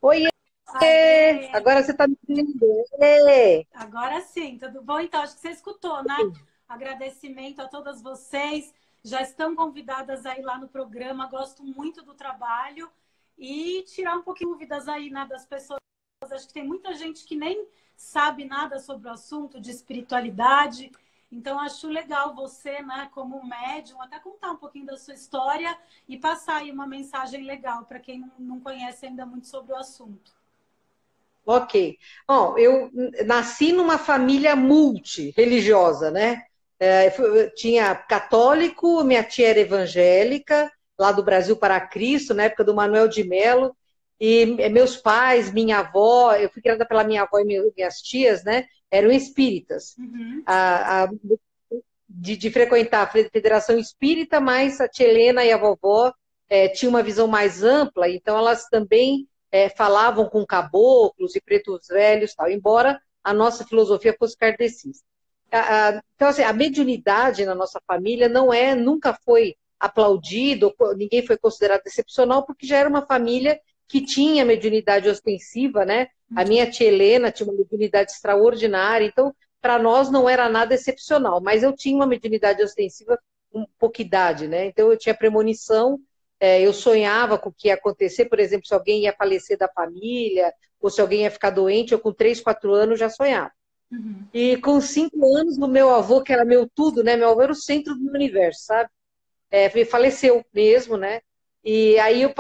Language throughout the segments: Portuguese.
Oiê, Aê! agora você está me vendo. Ê. Agora sim, tudo bom? Então, acho que você escutou, né? Agradecimento a todas vocês. Já estão convidadas aí lá no programa. Gosto muito do trabalho e tirar um pouquinho de dúvidas aí, né, das pessoas. Acho que tem muita gente que nem sabe nada sobre o assunto de espiritualidade. Então, acho legal você, né, como médium, até contar um pouquinho da sua história e passar aí uma mensagem legal para quem não conhece ainda muito sobre o assunto. Ok. Bom, eu nasci numa família multi-religiosa, né? Eu tinha católico, minha tia era evangélica, lá do Brasil para Cristo, na época do Manuel de Melo, e meus pais, minha avó, eu fui criada pela minha avó e minhas tias, né? Eram espíritas. Uhum. De frequentar a Federação Espírita, mas a tia Helena e a vovó tinham uma visão mais ampla, então elas também falavam com caboclos e pretos velhos, tal, embora a nossa filosofia fosse kardecista. Então, assim, a mediunidade na nossa família nunca foi aplaudido, ninguém foi considerado excepcional, porque já era uma família que tinha mediunidade ostensiva, né? A minha tia Helena tinha uma mediunidade extraordinária, então para nós não era nada excepcional, mas eu tinha uma mediunidade ostensiva com pouca idade, né? Então eu tinha premonição, eu sonhava com o que ia acontecer, por exemplo, se alguém ia falecer da família, ou se alguém ia ficar doente, eu com 3, 4 anos já sonhava. Uhum. E com 5 anos, o meu avô, que era meu tudo, né? Meu avô era o centro do universo, sabe? Faleceu mesmo, né? E aí eu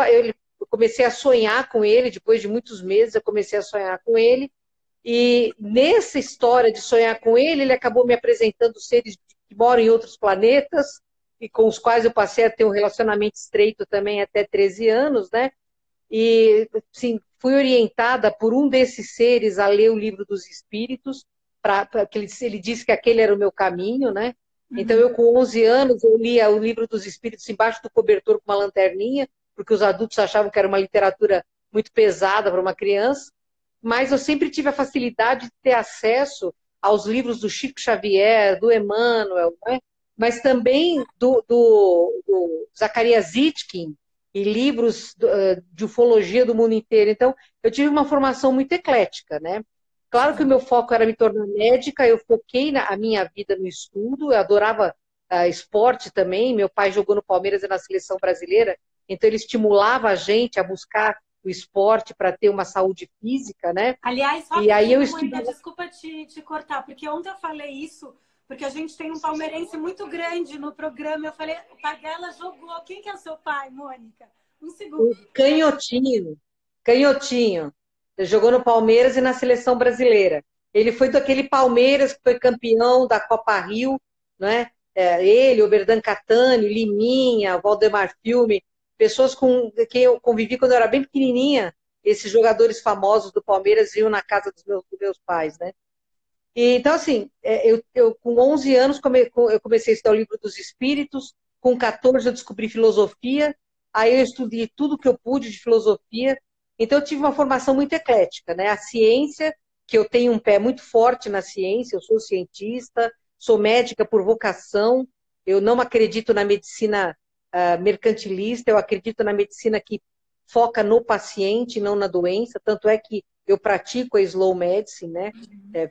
comecei a sonhar com ele, depois de muitos meses, eu comecei a sonhar com ele, e nessa história de sonhar com ele, ele acabou me apresentando seres que moram em outros planetas e com os quais eu passei a ter um relacionamento estreito também até 13 anos, né? E, sim, fui orientada por um desses seres a ler o livro dos Espíritos, que ele disse que aquele era o meu caminho, né? Então, Uhum. eu, com 11 anos, eu lia o livro dos Espíritos embaixo do cobertor com uma lanterninha, porque os adultos achavam que era uma literatura muito pesada para uma criança, mas eu sempre tive a facilidade de ter acesso aos livros do Chico Xavier, do Emmanuel, né? Mas também do Zacarias Sitchin, e livros de ufologia do mundo inteiro. Então, eu tive uma formação muito eclética, né? Claro que o meu foco era me tornar médica, eu foquei a minha vida no estudo, eu adorava esporte também, meu pai jogou no Palmeiras e na seleção brasileira, então ele estimulava a gente a buscar o esporte para ter uma saúde física, né? Aliás, E aí eu rapidinho, Mônica, estudava. desculpa te cortar, porque ontem eu falei isso, porque a gente tem um palmeirense muito grande no programa. Eu falei, o pai dela jogou. Quem que é o seu pai, Mônica? Um segundo. O canhotinho, canhotinho. Ele jogou no Palmeiras e na seleção brasileira. Ele foi daquele Palmeiras que foi campeão da Copa Rio, né? Ele, o Berdan Catani, Liminha, Valdemar Filme, pessoas com quem eu convivi quando eu era bem pequenininha. Esses jogadores famosos do Palmeiras iam na casa dos meus pais, né? E, então, assim, eu com 11 anos eu comecei a estudar o livro dos Espíritos, com 14 eu descobri filosofia, aí eu estudei tudo que eu pude de filosofia, então eu tive uma formação muito eclética, né? A ciência, que eu tenho um pé muito forte na ciência, eu sou cientista, sou médica por vocação, eu não acredito na medicina mercantilista, eu acredito na medicina que foca no paciente, não na doença, tanto é que eu pratico a slow medicine, né?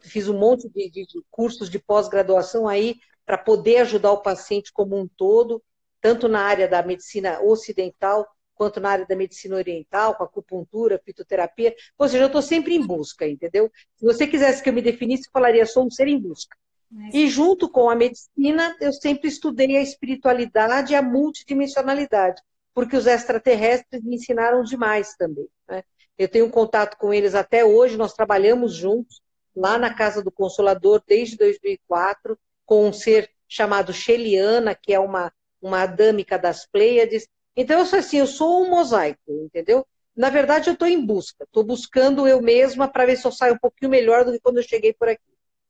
Fiz um monte de cursos de pós-graduação aí para poder ajudar o paciente como um todo, tanto na área da medicina ocidental quanto na área da medicina oriental, com acupuntura, fitoterapia. Ou seja, eu estou sempre em busca, entendeu? Se você quisesse que eu me definisse, eu falaria, sou um ser em busca. E junto com a medicina, eu sempre estudei a espiritualidade e a multidimensionalidade, porque os extraterrestres me ensinaram demais também, né? Eu tenho um contato com eles até hoje, nós trabalhamos juntos, lá na Casa do Consolador, desde 2004, com um ser chamado Sheliana, que é uma adâmica das Pleiades. Então, eu sou um mosaico, entendeu? Na verdade, eu estou em busca, estou buscando eu mesma para ver se eu saio um pouquinho melhor do que quando eu cheguei por aqui.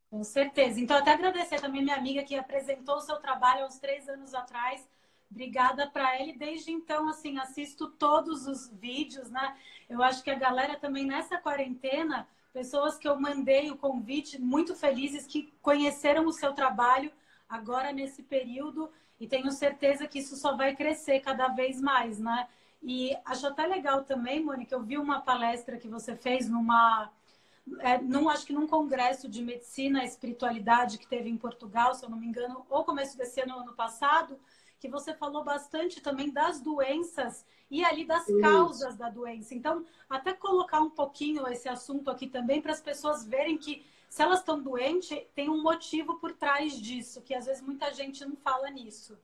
Com certeza. Então, até agradecer também minha amiga que apresentou o seu trabalho há uns 3 anos atrás. Obrigada para ele. Desde então, assim, assisto todos os vídeos, né? Eu acho que a galera também nessa quarentena, pessoas que eu mandei o convite, muito felizes que conheceram o seu trabalho agora nesse período e tenho certeza que isso só vai crescer cada vez mais, né? E acho até legal também, Mônica, eu vi uma palestra que você fez acho que num congresso de medicina e espiritualidade que teve em Portugal, se eu não me engano, ou começo desse ano, ano passado, que você falou bastante também das doenças e ali das causas da doença. Então, até colocar um pouquinho esse assunto aqui também para as pessoas verem que se elas estão doentes, tem um motivo por trás disso, que às vezes muita gente não fala nisso.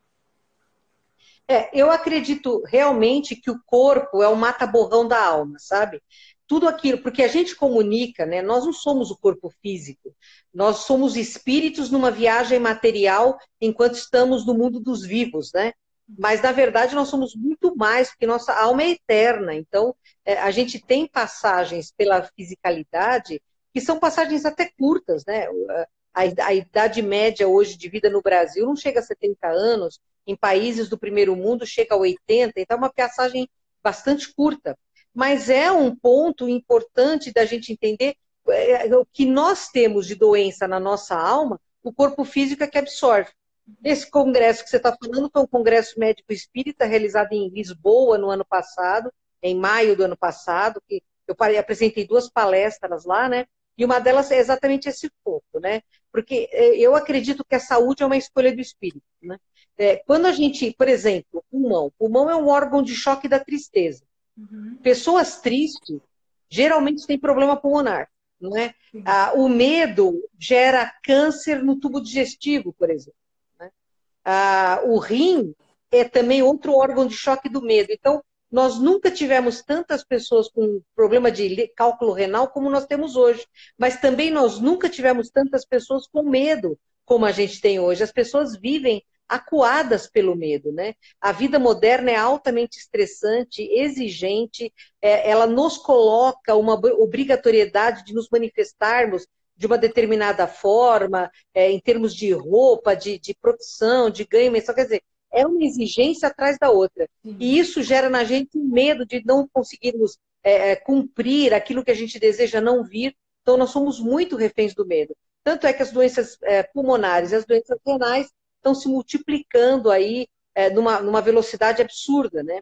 Eu acredito realmente que o corpo é o mata-borrão da alma, sabe? Tudo aquilo, porque a gente comunica, né? Nós não somos o corpo físico, nós somos espíritos numa viagem material enquanto estamos no mundo dos vivos, né? Mas, na verdade, nós somos muito mais, porque nossa alma é eterna. Então, a gente tem passagens pela fisicalidade que são passagens até curtas, né? A idade média hoje de vida no Brasil não chega a 70 anos, em países do primeiro mundo chega a 80, então é uma passagem bastante curta. Mas é um ponto importante da gente entender o que nós temos de doença na nossa alma, o corpo físico é que absorve. Esse congresso que você está falando foi um congresso médico espírita realizado em Lisboa no ano passado, em maio do ano passado, que eu apresentei 2 palestras lá, né? E uma delas é exatamente esse foco, né? Porque eu acredito que a saúde é uma escolha do espírito, né? Quando a gente, por exemplo, pulmão é um órgão de choque da tristeza. Pessoas tristes geralmente têm problema pulmonar, não é? O medo gera câncer no tubo digestivo, por exemplo. Né? O rim é também outro órgão de choque do medo. Então, nós nunca tivemos tantas pessoas com problema de cálculo renal como nós temos hoje. Mas também nós nunca tivemos tantas pessoas com medo como a gente tem hoje. As pessoas vivem acuadas pelo medo, né? A vida moderna é altamente estressante, exigente, ela nos coloca uma obrigatoriedade de nos manifestarmos de uma determinada forma, em termos de roupa, de profissão, de ganho mensal, quer dizer, é uma exigência atrás da outra. E isso gera na gente um medo de não conseguirmos cumprir aquilo que a gente deseja não vir, então nós somos muito reféns do medo. Tanto é que as doenças pulmonares e as doenças renais estão se multiplicando aí numa velocidade absurda, né?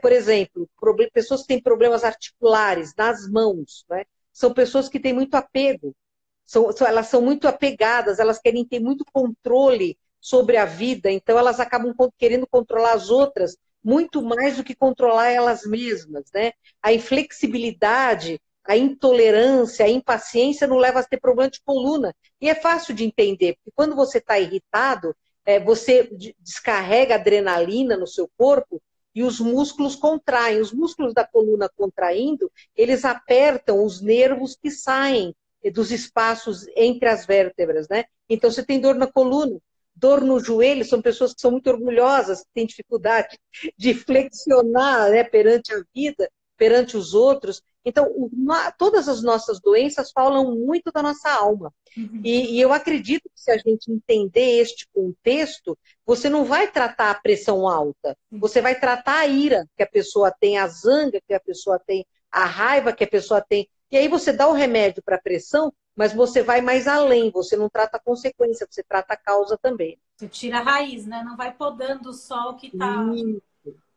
Por exemplo, pessoas que têm problemas articulares nas mãos, né? São pessoas que têm muito apego, elas são muito apegadas, elas querem ter muito controle sobre a vida, então elas acabam querendo controlar as outras muito mais do que controlar elas mesmas, né? A inflexibilidade, a intolerância, a impaciência não leva a ter problema de coluna. E é fácil de entender, porque quando você está irritado, você descarrega adrenalina no seu corpo e os músculos contraem. Os músculos da coluna contraindo, eles apertam os nervos que saem dos espaços entre as vértebras, né? Então você tem dor na coluna, dor no joelho, são pessoas que são muito orgulhosas, que têm dificuldade de flexionar, né, perante a vida, perante os outros. Então, todas as nossas doenças falam muito da nossa alma. E eu acredito que se a gente entender este contexto, você não vai tratar a pressão alta, você vai tratar a ira que a pessoa tem, a zanga que a pessoa tem, a raiva que a pessoa tem. E aí você dá o remédio para a pressão, mas você vai mais além, você não trata a consequência, você trata a causa também. Você tira a raiz, né? Não vai podando só o que está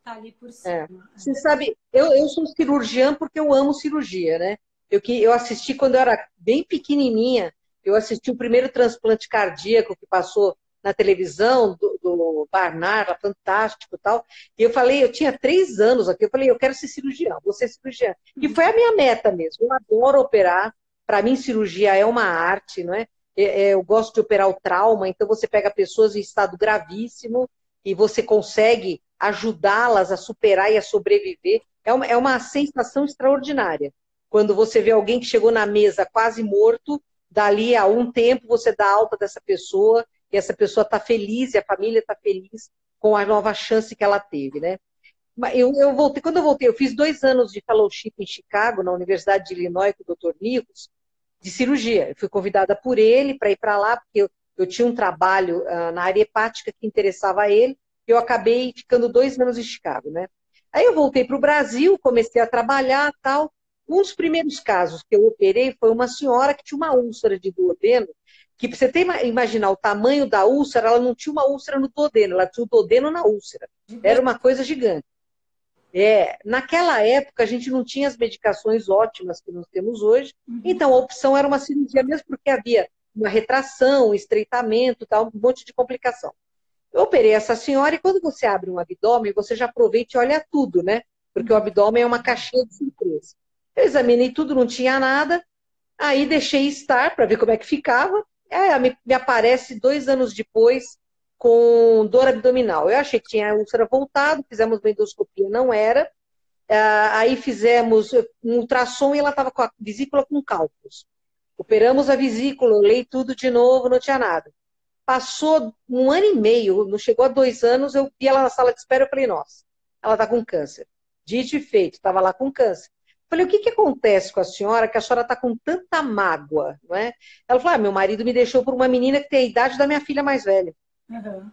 ali por cima. Você sabe, eu sou cirurgiã porque eu amo cirurgia, né? Eu assisti quando eu era bem pequenininha, eu assisti o primeiro transplante cardíaco que passou na televisão, do Barnard, fantástico e tal. E eu falei, eu tinha 3 anos aqui, eu falei, eu quero ser cirurgiã, vou ser cirurgiã. E foi a minha meta mesmo, eu adoro operar, para mim cirurgia é uma arte, não é? Eu gosto de operar o trauma, então você pega pessoas em estado gravíssimo e você consegue ajudá-las a superar e a sobreviver. É uma sensação extraordinária. Quando você vê alguém que chegou na mesa quase morto, dali a um tempo você dá alta dessa pessoa e essa pessoa está feliz e a família está feliz com a nova chance que ela teve, né? Quando eu voltei, eu fiz 2 anos de fellowship em Chicago, na Universidade de Illinois, com o Dr. Nichols, de cirurgia. Eu fui convidada por ele para ir para lá, porque eu tinha um trabalho na área hepática que interessava a ele, e eu acabei ficando 2 anos em Chicago, né? Aí eu voltei para o Brasil, comecei a trabalhar e tal. Um dos primeiros casos que eu operei foi uma senhora que tinha uma úlcera de duodeno, que para você imaginar o tamanho da úlcera, ela não tinha uma úlcera no duodeno, ela tinha o duodeno na úlcera. Era uma coisa gigante. Naquela época a gente não tinha as medicações ótimas que nós temos hoje, então a opção era uma cirurgia, mesmo porque havia uma retração, estreitamento, tal, um monte de complicação. Eu operei essa senhora e quando você abre um abdômen, você já aproveita e olha tudo, né? Porque o abdômen é uma caixinha de surpresa. Eu examinei tudo, não tinha nada, aí deixei estar para ver como é que ficava. Me aparece 2 anos depois com dor abdominal. Eu achei que tinha úlcera voltado, fizemos uma endoscopia, não era. Aí fizemos um ultrassom e ela estava com a vesícula com cálculos. Operamos a vesícula, olhei tudo de novo, não tinha nada. Passou 1 ano e meio, não chegou a 2 anos, eu vi ela na sala de espera, eu falei, nossa, ela está com câncer. Dito e feito, estava lá com câncer. Falei, o que acontece com a senhora, que a senhora está com tanta mágoa, não é? Ela falou, meu marido me deixou por uma menina que tem a idade da minha filha mais velha. Uhum.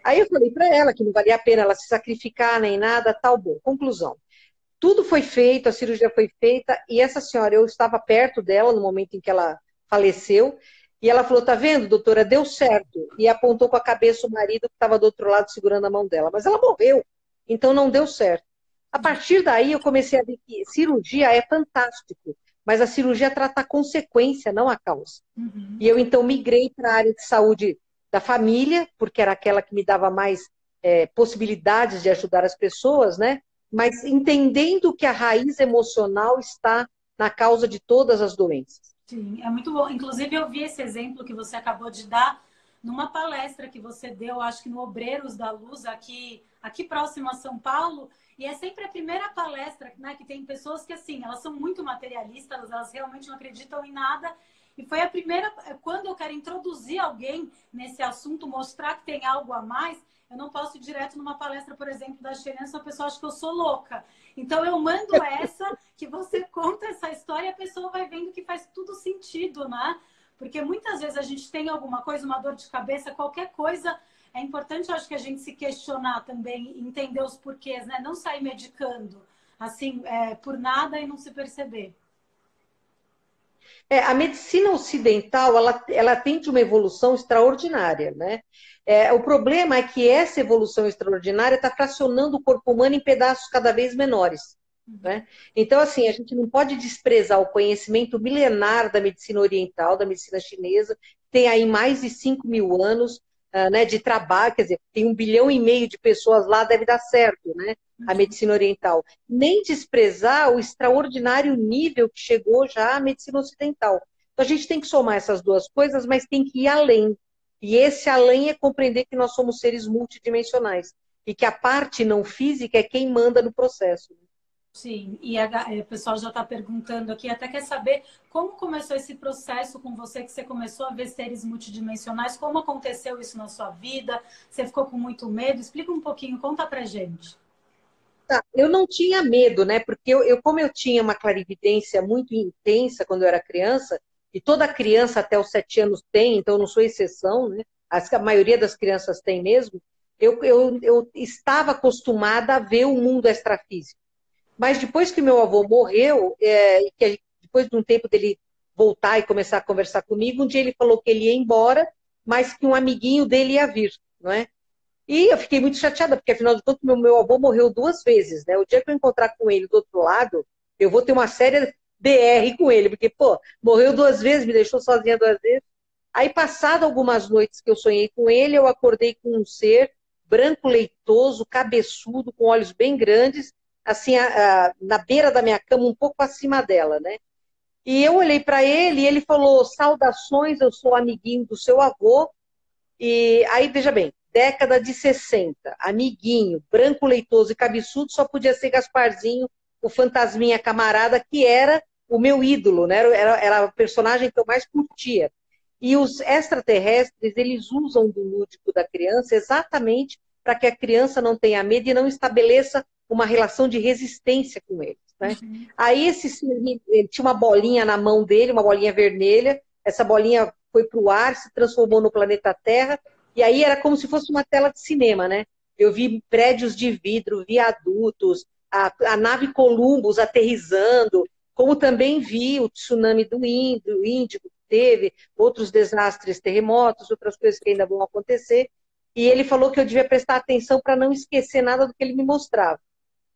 Aí eu falei para ela que não valia a pena ela se sacrificar nem nada, tal, bom. Conclusão. Tudo foi feito, a cirurgia foi feita, e essa senhora, eu estava perto dela no momento em que ela faleceu, e ela falou, tá vendo, doutora, deu certo. E apontou com a cabeça o marido que estava do outro lado segurando a mão dela. Mas ela morreu, então não deu certo. A partir daí eu comecei a ver que cirurgia é fantástico, mas a cirurgia trata a consequência, não a causa. Uhum. E eu então migrei para a área de saúde da família, porque era aquela que me dava mais possibilidades de ajudar as pessoas, né? Mas entendendo que a raiz emocional está na causa de todas as doenças. Sim, é muito bom. Inclusive, eu vi esse exemplo que você acabou de dar numa palestra que você deu, acho que no Obreiros da Luz, aqui próximo a São Paulo. E é sempre a primeira palestra, né, que tem pessoas que, assim, elas são muito materialistas, elas realmente não acreditam em nada. E foi a primeira, quando eu quero introduzir alguém nesse assunto, mostrar que tem algo a mais, eu não posso ir direto numa palestra, por exemplo, da Xerença, a pessoa acha que eu sou louca. Então eu mando essa, que você conta essa história e a pessoa vai vendo que faz tudo sentido, né? Porque muitas vezes a gente tem alguma coisa, uma dor de cabeça, qualquer coisa. É importante, eu acho, que a gente se questionar também, entender os porquês, né? Não sair medicando, assim, por nada e não se perceber. A medicina ocidental, ela tem de uma evolução extraordinária, né? O problema é que essa evolução extraordinária está fracionando o corpo humano em pedaços cada vez menores, né? Então, assim, a gente não pode desprezar o conhecimento milenar da medicina oriental, da medicina chinesa, que tem aí mais de 5.000 anos, né, de trabalho, quer dizer, tem 1,5 bilhão de pessoas lá, deve dar certo, né? A medicina oriental. Nem desprezar o extraordinário nível que chegou já a medicina ocidental. Então, a gente tem que somar essas duas coisas, mas tem que ir além. E esse além é compreender que nós somos seres multidimensionais e que a parte não física é quem manda no processo. Sim, e o pessoal já está perguntando aqui, até quer saber como começou esse processo com você, que você começou a ver seres multidimensionais, como aconteceu isso na sua vida, você ficou com muito medo? Explica um pouquinho, conta pra gente. Tá, eu não tinha medo, né? Porque como eu tinha uma clarividência muito intensa quando eu era criança, e toda criança até os 7 anos tem, então eu não sou exceção, né? A maioria das crianças tem mesmo. Eu estava acostumada a ver o mundo extrafísico. Mas depois que meu avô morreu, depois de um tempo dele voltar e começar a conversar comigo, um dia ele falou que ele ia embora, mas que um amiguinho dele ia vir, não é? E eu fiquei muito chateada, porque afinal de contas meu avô morreu 2 vezes, né? O dia que eu encontrar com ele do outro lado, eu vou ter uma séria DR com ele, porque, pô, morreu 2 vezes, me deixou sozinha 2 vezes. Aí, passado algumas noites que eu sonhei com ele, eu acordei com um ser branco leitoso, cabeçudo, com olhos bem grandes, assim, na beira da minha cama, um pouco acima dela, né? E eu olhei para ele e ele falou, saudações, eu sou amiguinho do seu avô. E aí, veja bem, década de 60, amiguinho, branco leitoso e cabeçudo, só podia ser Gasparzinho, o fantasminha camarada, que era o meu ídolo, né? Era o personagem que eu mais curtia. E os extraterrestres, eles usam do lúdico da criança exatamente para que a criança não tenha medo e não estabeleça uma relação de resistência com eles, né? Uhum. Aí ele tinha uma bolinha na mão dele, uma bolinha vermelha, essa bolinha foi para o ar, se transformou no planeta Terra, e aí era como se fosse uma tela de cinema, né? Eu vi prédios de vidro, viadutos, a nave Columbus aterrissando, como também vi o tsunami do Índico, que teve, outros desastres, terremotos, outras coisas que ainda vão acontecer, e ele falou que eu devia prestar atenção para não esquecer nada do que ele me mostrava.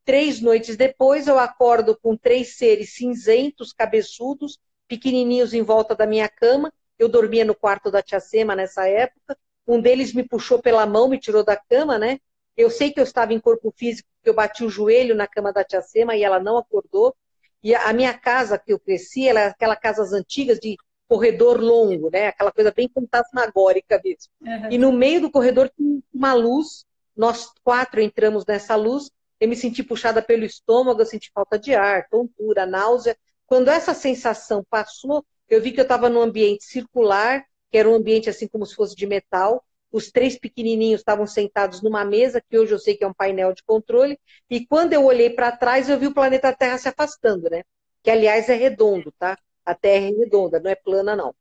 3 noites depois, eu acordo com 3 seres cinzentos, cabeçudos, pequenininhos em volta da minha cama. Eu dormia no quarto da tia Sema nessa época. Um deles me puxou pela mão, me tirou da cama, né? Eu sei que eu estava em corpo físico, porque eu bati o joelho na cama da tia Sema e ela não acordou. E a minha casa que eu cresci, ela é aquela casas antigas de corredor longo, né? Aquela coisa bem fantasmagórica mesmo. E no meio do corredor tinha uma luz, nós 4 entramos nessa luz, eu me senti puxada pelo estômago, eu senti falta de ar, tontura, náusea. Quando essa sensação passou, eu vi que eu estava num ambiente circular, que era um ambiente assim como se fosse de metal. Os 3 pequenininhos estavam sentados numa mesa, que hoje eu sei que é um painel de controle, e quando eu olhei para trás, eu vi o planeta Terra se afastando, né? Que, aliás, é redondo, tá? A Terra é redonda, não é plana, não.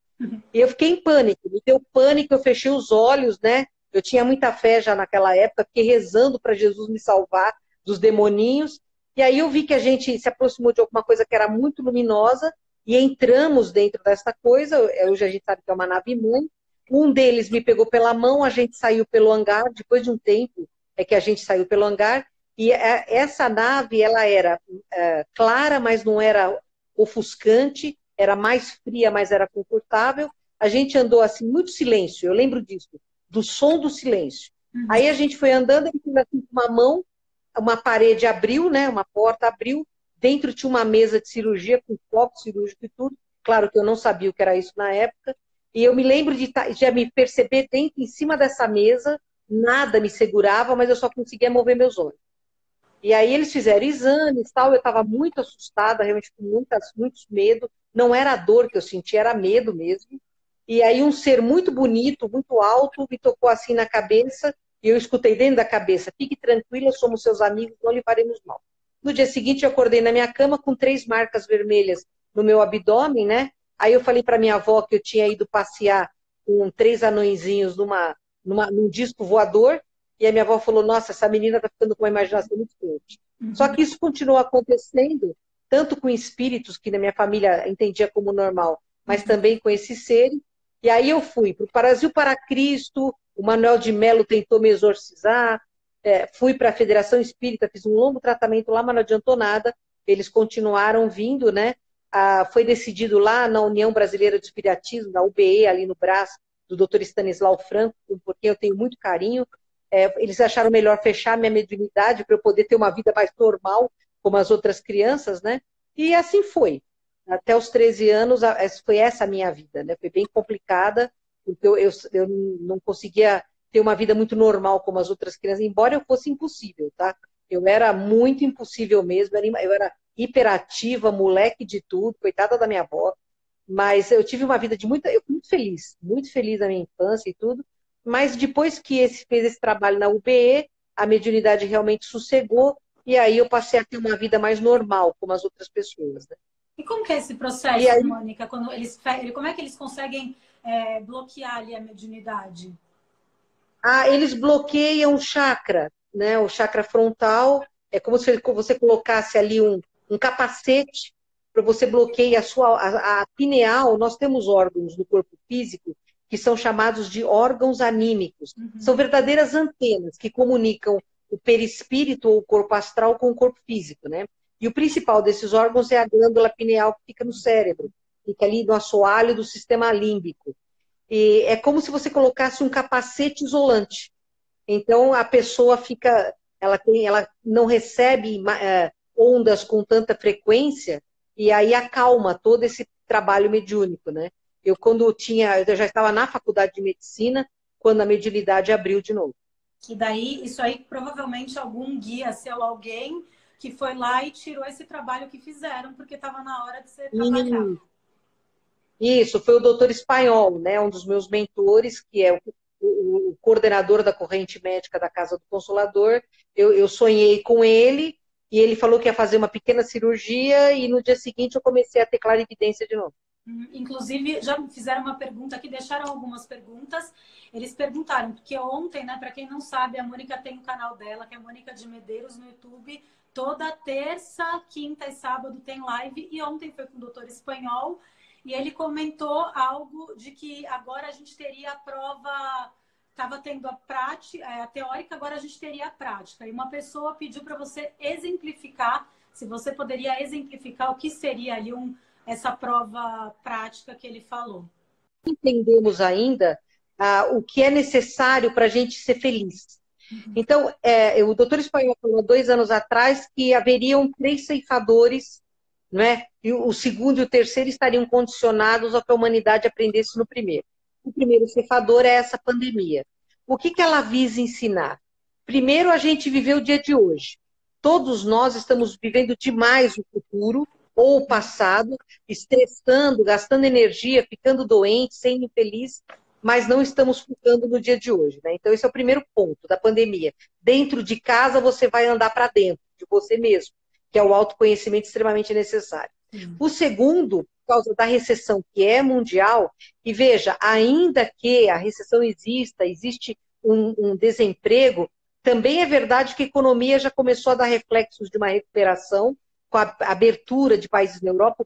E eu fiquei em pânico, me deu pânico, eu fechei os olhos, né? Eu tinha muita fé já naquela época, fiquei rezando para Jesus me salvar dos demoninhos, e aí eu vi que a gente se aproximou de alguma coisa que era muito luminosa, e entramos dentro dessa coisa, hoje a gente sabe que é uma nave-mãe. Um deles me pegou pela mão, a gente saiu pelo hangar, depois de um tempo é que a gente saiu pelo hangar, e essa nave, ela era clara, mas não era ofuscante, era mais fria, mas era confortável. A gente andou assim, muito silêncio, eu lembro disso, do som do silêncio. Aí a gente foi andando, ele fez assim com uma mão, uma parede abriu, né, uma porta abriu, dentro tinha uma mesa de cirurgia, com copo cirúrgico e tudo. Claro que eu não sabia o que era isso na época. E eu me lembro de já me perceber dentro, em cima dessa mesa, nada me segurava, mas eu só conseguia mover meus olhos. E aí eles fizeram exames, tal, eu estava muito assustada, realmente com muitos medo. Não era a dor que eu sentia, era medo mesmo. E aí um ser muito bonito, muito alto, me tocou assim na cabeça, e eu escutei dentro da cabeça: fique tranquila, somos seus amigos, não lhe faremos mal. No dia seguinte eu acordei na minha cama com 3 marcas vermelhas no meu abdômen, né? Aí eu falei para minha avó que eu tinha ido passear com 3 anõezinhos num disco voador, e a minha avó falou: nossa, essa menina está ficando com uma imaginação muito forte. Só que isso continuou acontecendo, tanto com espíritos, que na minha família entendia como normal, mas também com esses seres. E aí eu fui para o Brasil para Cristo, o Manuel de Melo tentou me exorcizar, fui para a Federação Espírita, fiz um longo tratamento lá, mas não adiantou nada, eles continuaram vindo, né? Foi decidido lá na União Brasileira de Espiritismo, na UBE, ali no Brás, do Dr. Stanislau Franco, por quem eu tenho muito carinho. Eles acharam melhor fechar minha mediunidade para eu poder ter uma vida mais normal, como as outras crianças, né? E assim foi. Até os 13 anos, foi essa a minha vida, né? Foi bem complicada, porque eu não conseguia ter uma vida muito normal como as outras crianças, embora eu fosse impossível, tá? Eu era muito impossível mesmo, eu era hiperativa, moleque de tudo, coitada da minha avó, mas eu tive uma vida eu fui muito feliz na minha infância e tudo, mas depois que fez esse trabalho na UBE, a mediunidade realmente sossegou, e aí eu passei a ter uma vida mais normal, como as outras pessoas, né? E como que é esse processo, Aí, Mônica, quando como é que eles conseguem bloquear ali a mediunidade? eles bloqueiam o chakra, né? O chakra frontal, é como se você colocasse ali um capacete para você bloquear a pineal. Nós temos órgãos no corpo físico que são chamados de órgãos anímicos. São verdadeiras antenas que comunicam o perispírito ou o corpo astral com o corpo físico, né? E o principal desses órgãos é a glândula pineal, que fica no cérebro, fica ali no assoalho do sistema límbico. E é como se você colocasse um capacete isolante. Então a pessoa ela não recebe ondas com tanta frequência, e aí acalma todo esse trabalho mediúnico, né? Eu já estava na faculdade de medicina quando a mediunidade abriu de novo. E daí, isso aí, provavelmente algum guia seu, alguém que foi lá e tirou esse trabalho que fizeram, porque estava na hora de você trabalhar. Isso, foi o doutor Espanhol, né? Um dos meus mentores, que é o coordenador da corrente médica da Casa do Consolador. Eu sonhei com ele e ele falou que ia fazer uma pequena cirurgia, e no dia seguinte eu comecei a ter clarividência de novo. Inclusive, já fizeram uma pergunta aqui, deixaram algumas perguntas. Eles perguntaram, porque ontem, né, para quem não sabe, a Mônica tem o canal dela, que é a Mônica de Medeiros, no YouTube. Toda terça, quinta e sábado tem live, e ontem foi com o doutor Espanhol, e ele comentou algo de que agora a gente teria a prova estava tendo a prática, a teórica, agora a gente teria a prática. E uma pessoa pediu para você exemplificar, se você poderia exemplificar o que seria ali essa prova prática que ele falou. Entendemos ainda o que é necessário para a gente ser feliz. Então, o doutor Espanhol falou 2 anos atrás que haveriam 3 ceifadores, não é? E o segundo e o terceiro estariam condicionados ao que a humanidade aprendesse no primeiro. O primeiro ceifador é essa pandemia. O que ela visa ensinar? Primeiro, a gente viveu o dia de hoje. Todos nós estamos vivendo demais o futuro ou o passado, estressando, gastando energia, ficando doente, sendo infeliz, mas não estamos focando no dia de hoje, né? Então, esse é o primeiro ponto da pandemia. Dentro de casa, você vai andar para dentro de você mesmo, que é o autoconhecimento extremamente necessário. O segundo, por causa da recessão que é mundial, e veja, ainda que a recessão existe um desemprego, também é verdade que a economia já começou a dar reflexos de uma recuperação, com a abertura de países na Europa,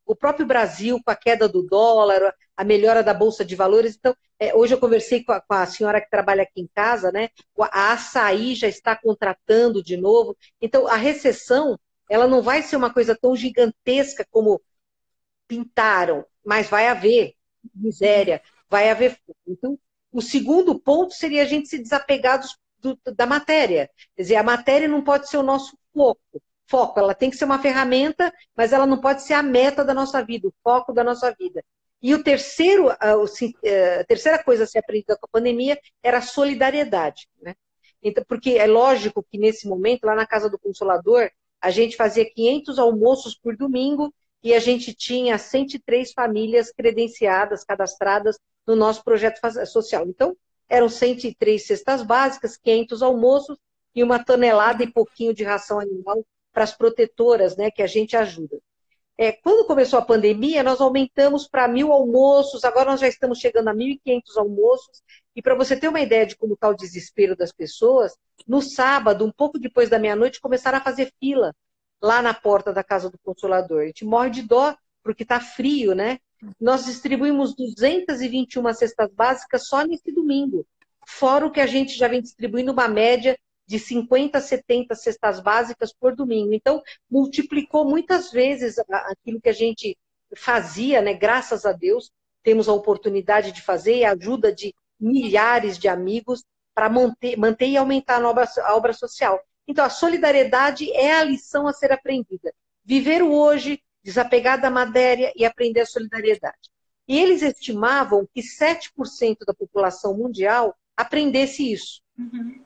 o próprio Brasil, com a queda do dólar, a melhora da Bolsa de Valores. Então, hoje eu conversei com a senhora que trabalha aqui em casa, né? A Açaí já está contratando de novo. Então, a recessão, ela não vai ser uma coisa tão gigantesca como pintaram, mas vai haver miséria, vai haver fome. Então, o segundo ponto seria a gente se desapegar da matéria. Quer dizer, a matéria não pode ser o nosso foco, ela tem que ser uma ferramenta, mas ela não pode ser a meta da nossa vida, o foco da nossa vida. E a terceira coisa a ser aprendida com a pandemia era a solidariedade, né? Então, porque é lógico que nesse momento, lá na Casa do Consolador, a gente fazia 500 almoços por domingo e a gente tinha 103 famílias credenciadas, cadastradas no nosso projeto social. Então, eram 103 cestas básicas, 500 almoços e 1 tonelada e pouquinho de ração animal para as protetoras, né, que a gente ajuda. Quando começou a pandemia, nós aumentamos para 1.000 almoços, agora nós já estamos chegando a 1.500 almoços, e para você ter uma ideia de como está o desespero das pessoas, no sábado, um pouco depois da meia-noite, começaram a fazer fila lá na porta da Casa do Consolador. A gente morre de dó, porque está frio, né? Nós distribuímos 221 cestas básicas só nesse domingo, fora o que a gente já vem distribuindo, uma média de 50 a 70 cestas básicas por domingo. Então, multiplicou muitas vezes aquilo que a gente fazia, né? Graças a Deus, temos a oportunidade de fazer e a ajuda de milhares de amigos para manter e aumentar a obra social. Então, a solidariedade é a lição a ser aprendida. Viver o hoje, desapegar da matéria e aprender a solidariedade. E eles estimavam que 7% da população mundial aprendesse isso.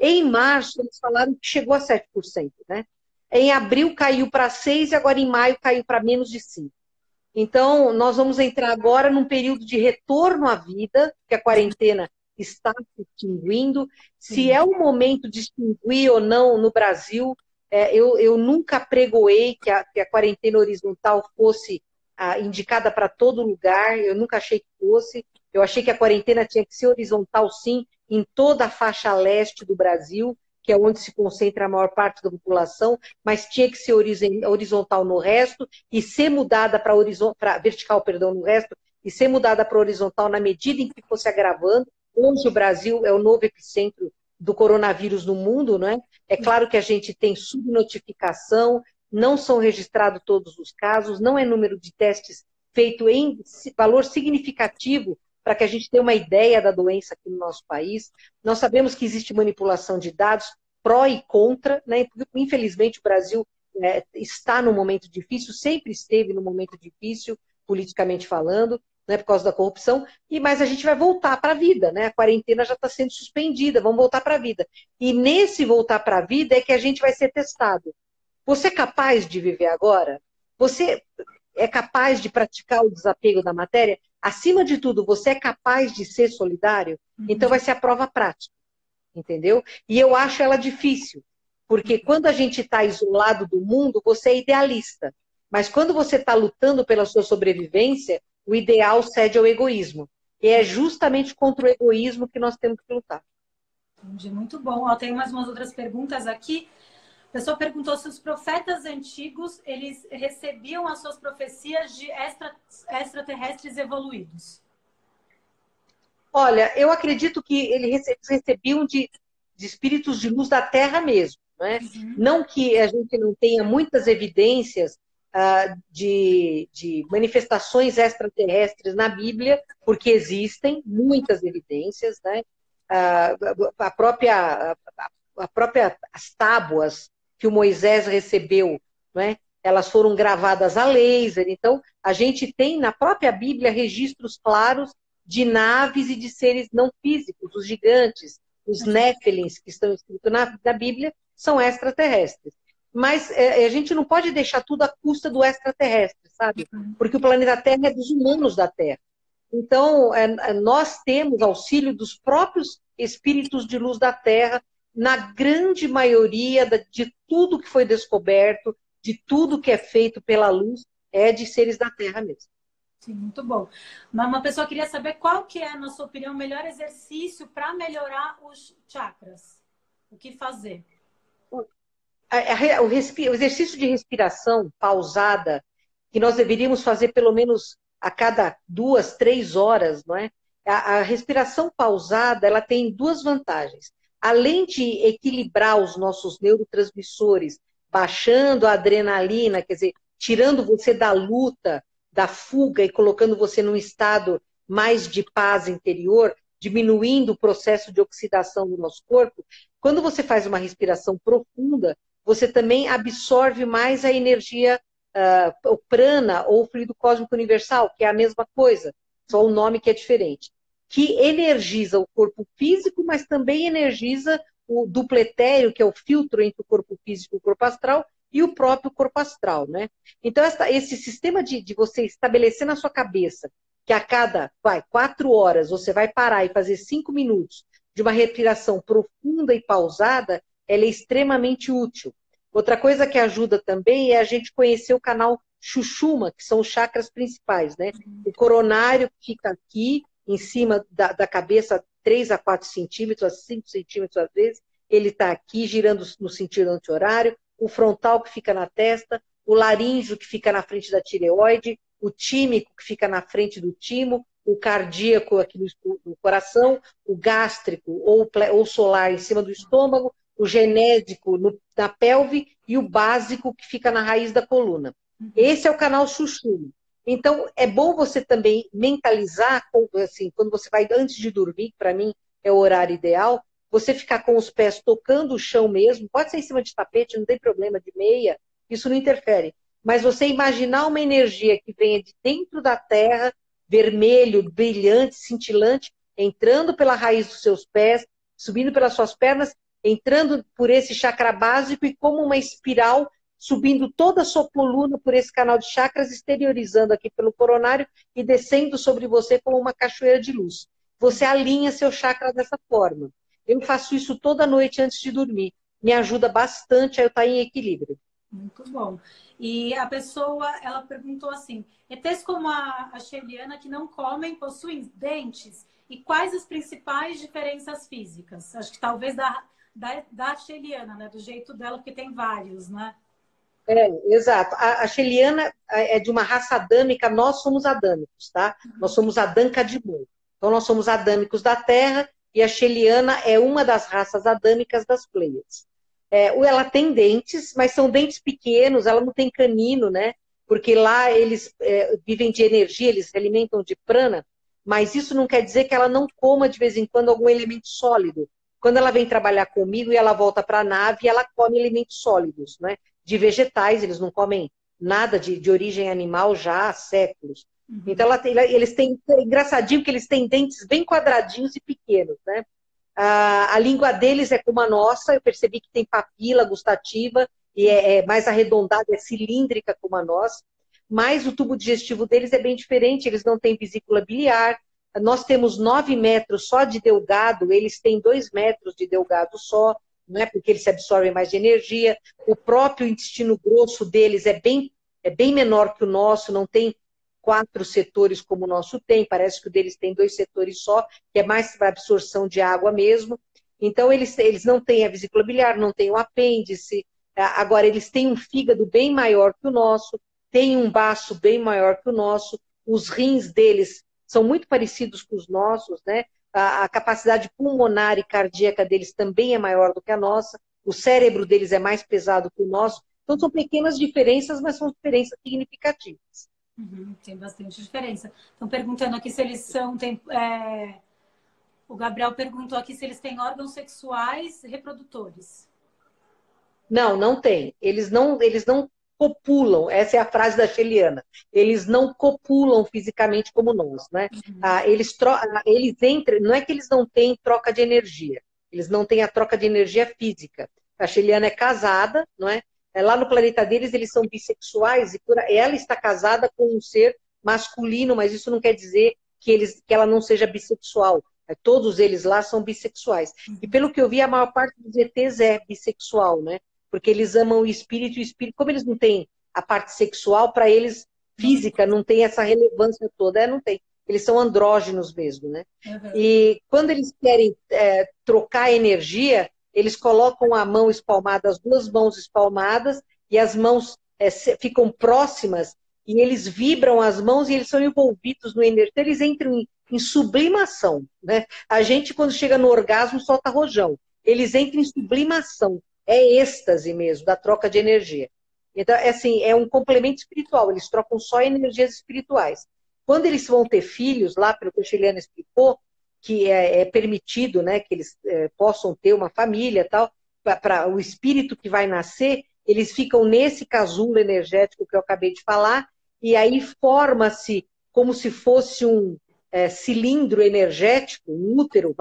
Em março, eles falaram que chegou a 7%, né? Em abril caiu para 6% e agora em maio caiu para menos de 5%. Então, nós vamos entrar agora num período de retorno à vida, que a quarentena está se extinguindo. Se é o momento de extinguir ou não no Brasil, eu nunca pregoei que a quarentena horizontal fosse indicada para todo lugar, eu nunca achei que fosse. Eu achei que a quarentena tinha que ser horizontal, sim, em toda a faixa leste do Brasil, que é onde se concentra a maior parte da população, mas tinha que ser horizontal no resto e ser mudada para vertical, perdão, no resto, e ser mudada para horizontal na medida em que fosse agravando. Hoje o Brasil é o novo epicentro do coronavírus no mundo, não é? É claro que a gente tem subnotificação, não são registrados todos os casos, não é número de testes feito em valor significativo para que a gente tenha uma ideia da doença aqui no nosso país. Nós sabemos que existe manipulação de dados pró e contra, né? Infelizmente o Brasil está num momento difícil, sempre esteve num momento difícil, politicamente falando, né, por causa da corrupção, mas a gente vai voltar para a vida, né? A quarentena já está sendo suspendida, vamos voltar para a vida. E nesse voltar para a vida é que a gente vai ser testado. Você é capaz de viver agora? Você é capaz de praticar o desapego da matéria? Acima de tudo, você é capaz de ser solidário? Então vai ser a prova prática, entendeu? E eu acho ela difícil, porque quando a gente está isolado do mundo, você é idealista. Mas quando você está lutando pela sua sobrevivência, o ideal cede ao egoísmo. E é justamente contra o egoísmo que nós temos que lutar. Entendi, muito bom. Tem mais umas outras perguntas aqui. A pessoa perguntou se os profetas antigos, eles recebiam as suas profecias de extraterrestres evoluídos. Olha, eu acredito que eles recebiam de espíritos de luz da Terra mesmo, né? Uhum. Não que a gente não tenha muitas evidências de manifestações extraterrestres na Bíblia, porque existem muitas evidências, né? Ah, a própria, as tábuas que o Moisés recebeu, né? Elas foram gravadas a laser. Então, a gente tem na própria Bíblia registros claros de naves e de seres não físicos, os gigantes, os Néfilins, que estão escritos na Bíblia, são extraterrestres. Mas a gente não pode deixar tudo à custa do extraterrestre, sabe? Porque o planeta Terra é dos humanos da Terra. Então, nós temos auxílio dos próprios espíritos de luz da Terra, na grande maioria de tudo que foi descoberto, de tudo que é feito pela luz, é de seres da Terra mesmo. Sim, muito bom. Uma pessoa queria saber qual que é, na sua opinião, o melhor exercício para melhorar os chakras. O que fazer? O exercício de respiração pausada, que nós deveríamos fazer pelo menos a cada 2, 3 horas, não é? A respiração pausada, ela tem duas vantagens. Além de equilibrar os nossos neurotransmissores, baixando a adrenalina, quer dizer, tirando você da luta, da fuga e colocando você num estado mais de paz interior, diminuindo o processo de oxidação do nosso corpo, quando você faz uma respiração profunda, você também absorve mais a energia, o prana, ou o fluido cósmico universal, que é a mesma coisa, só o nome que é diferente, que energiza o corpo físico, mas também energiza o duplo etéreo, que é o filtro entre o corpo físico e o corpo astral, e o próprio corpo astral, né? Então, esse sistema de você estabelecer na sua cabeça que a cada 4 horas você vai parar e fazer 5 minutos de uma respiração profunda e pausada, ela é extremamente útil. Outra coisa que ajuda também é a gente conhecer o canal Chuchuma, que são os chakras principais, né? O coronário que fica aqui, em cima da cabeça, 3 a 4 centímetros, a 5 centímetros às vezes, ele está aqui, girando no sentido anti-horário, o frontal que fica na testa, o laríngeo que fica na frente da tireoide, o tímico que fica na frente do timo, o cardíaco aqui no coração, o gástrico ou solar em cima do estômago, o genésico na pelve e o básico que fica na raiz da coluna. Esse é o canal Chuchu. Então, é bom você também mentalizar, assim, quando você vai antes de dormir, para mim é o horário ideal, você ficar com os pés tocando o chão mesmo, pode ser em cima de tapete, não tem problema, de meia, isso não interfere. Mas você imaginar uma energia que venha de dentro da terra, vermelho, brilhante, cintilante, entrando pela raiz dos seus pés, subindo pelas suas pernas, entrando por esse chakra básico e como uma espiral, subindo toda a sua coluna por esse canal de chakras, exteriorizando aqui pelo coronário e descendo sobre você como uma cachoeira de luz. Você alinha seu chakra dessa forma. Eu faço isso toda noite antes de dormir. Me ajuda bastante a eu estar em equilíbrio. Muito bom. E a pessoa, ela perguntou assim, ETs como a Sheliana que não comem, possuem dentes? E quais as principais diferenças físicas? Acho que talvez da Sheliana, né? Do jeito dela, porque tem vários, né? Exato. A Sheliana é de uma raça adâmica, nós somos adâmicos, tá? Nós somos Adã Kadmon. Então, nós somos adâmicos da Terra e a Sheliana é uma das raças adâmicas das Pleiades. Ela tem dentes, mas são dentes pequenos, ela não tem canino, né? Porque lá eles vivem de energia, eles se alimentam de prana, mas isso não quer dizer que ela não coma de vez em quando algum elemento sólido. Quando ela vem trabalhar comigo e ela volta para a nave, ela come elementos sólidos, né? De vegetais, eles não comem nada de origem animal já há séculos. Uhum. Então, eles têm, é engraçadinho que eles têm dentes bem quadradinhos e pequenos, né? A língua deles é como a nossa, eu percebi que tem papila gustativa e é mais arredondada, é cilíndrica como a nossa, mas o tubo digestivo deles é bem diferente, eles não têm vesícula biliar, nós temos 9 metros só de delgado, eles têm 2 metros de delgado só, não é porque eles se absorvem mais de energia, o próprio intestino grosso deles é bem menor que o nosso, não tem 4 setores como o nosso tem, parece que o deles tem 2 setores só, que é mais para absorção de água mesmo. Então, eles não têm a vesícula biliar, não têm o apêndice, agora eles têm um fígado bem maior que o nosso, têm um baço bem maior que o nosso, os rins deles são muito parecidos com os nossos, né? a capacidade pulmonar e cardíaca deles também é maior do que a nossa, o cérebro deles é mais pesado que o nosso. Então, são pequenas diferenças, mas são diferenças significativas. Tem bastante diferença. Estão perguntando aqui se eles são... O Gabriel perguntou aqui se eles têm órgãos sexuais reprodutores. Não, não tem. Eles não copulam. Essa é a frase da Sheliana. Eles não copulam fisicamente como nós, né? Eles entram. Não é que eles não têm troca de energia. Eles não têm a troca de energia física. A Sheliana é casada, não é? Lá no planeta deles, eles são bissexuais e ela está casada com um ser masculino, mas isso não quer dizer que ela não seja bissexual. Todos eles lá são bissexuais. E pelo que eu vi, a maior parte dos ETs é bissexual, né? Porque eles amam o espírito, como eles não têm a parte sexual, para eles, física, não tem essa relevância toda, não tem. Eles são andrógenos mesmo, né? E quando eles querem trocar energia, eles colocam a mão espalmada, as duas mãos espalmadas, e as mãos ficam próximas, e eles vibram as mãos e eles são envolvidos no energia. Então, eles entram em sublimação, né? A gente, quando chega no orgasmo, solta rojão. Eles entram em sublimação. É êxtase mesmo, da troca de energia. Então, assim, é um complemento espiritual. Eles trocam só energias espirituais. Quando eles vão ter filhos, lá pelo que a Sheliana explicou, que é permitido, né, que eles possam ter uma família e tal, para o espírito que vai nascer, eles ficam nesse casulo energético que eu acabei de falar, e aí forma-se como se fosse um cilindro energético, um útero,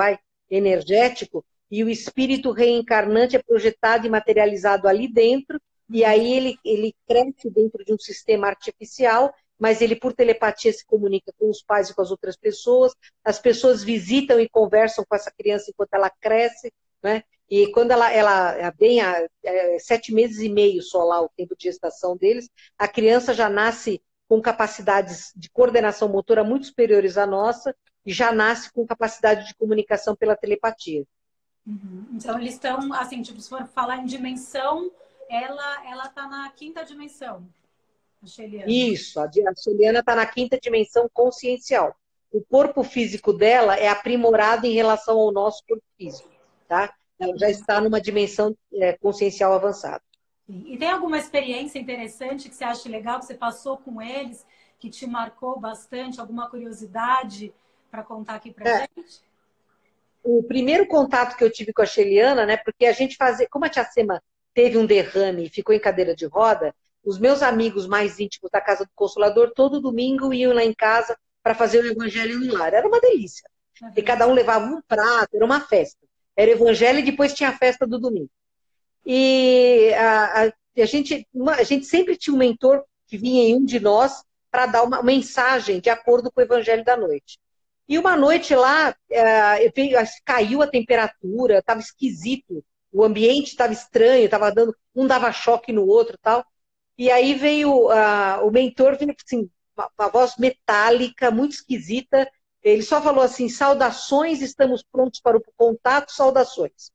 energético, e o espírito reencarnante é projetado e materializado ali dentro, e aí ele cresce dentro de um sistema artificial, mas ele, por telepatia, se comunica com os pais e com as outras pessoas, as pessoas visitam e conversam com essa criança enquanto ela cresce, né? E quando ela vem 7 meses e meio só lá o tempo de gestação deles, a criança já nasce com capacidades de coordenação motora muito superiores à nossa e já nasce com capacidade de comunicação pela telepatia. Então, eles estão, assim, tipo, se for falar em dimensão, ela está na 5ª dimensão, a Sheliana. Isso, a Sheliana está na 5ª dimensão consciencial. O corpo físico dela é aprimorado em relação ao nosso corpo físico, tá? Ela já está numa dimensão consciencial avançada. E tem alguma experiência interessante que você acha legal, que você passou com eles, que te marcou bastante, alguma curiosidade para contar aqui para gente? O primeiro contato que eu tive com a Sheliana, né, porque a gente fazia, como a tia Sema teve um derrame e ficou em cadeira de roda, os meus amigos mais íntimos da Casa do Consolador, todo domingo iam lá em casa para fazer o evangelho no lar. Era uma delícia. E cada um levava um prato, era uma festa. Era evangelho e depois tinha a festa do domingo. E a gente sempre tinha um mentor que vinha em um de nós para dar uma mensagem de acordo com o evangelho da noite. E uma noite lá, caiu a temperatura, estava esquisito, o ambiente estava estranho, um dava choque no outro e tal. E aí veio o mentor, veio assim, uma voz metálica, muito esquisita. Ele só falou assim: saudações, estamos prontos para o contato, saudações.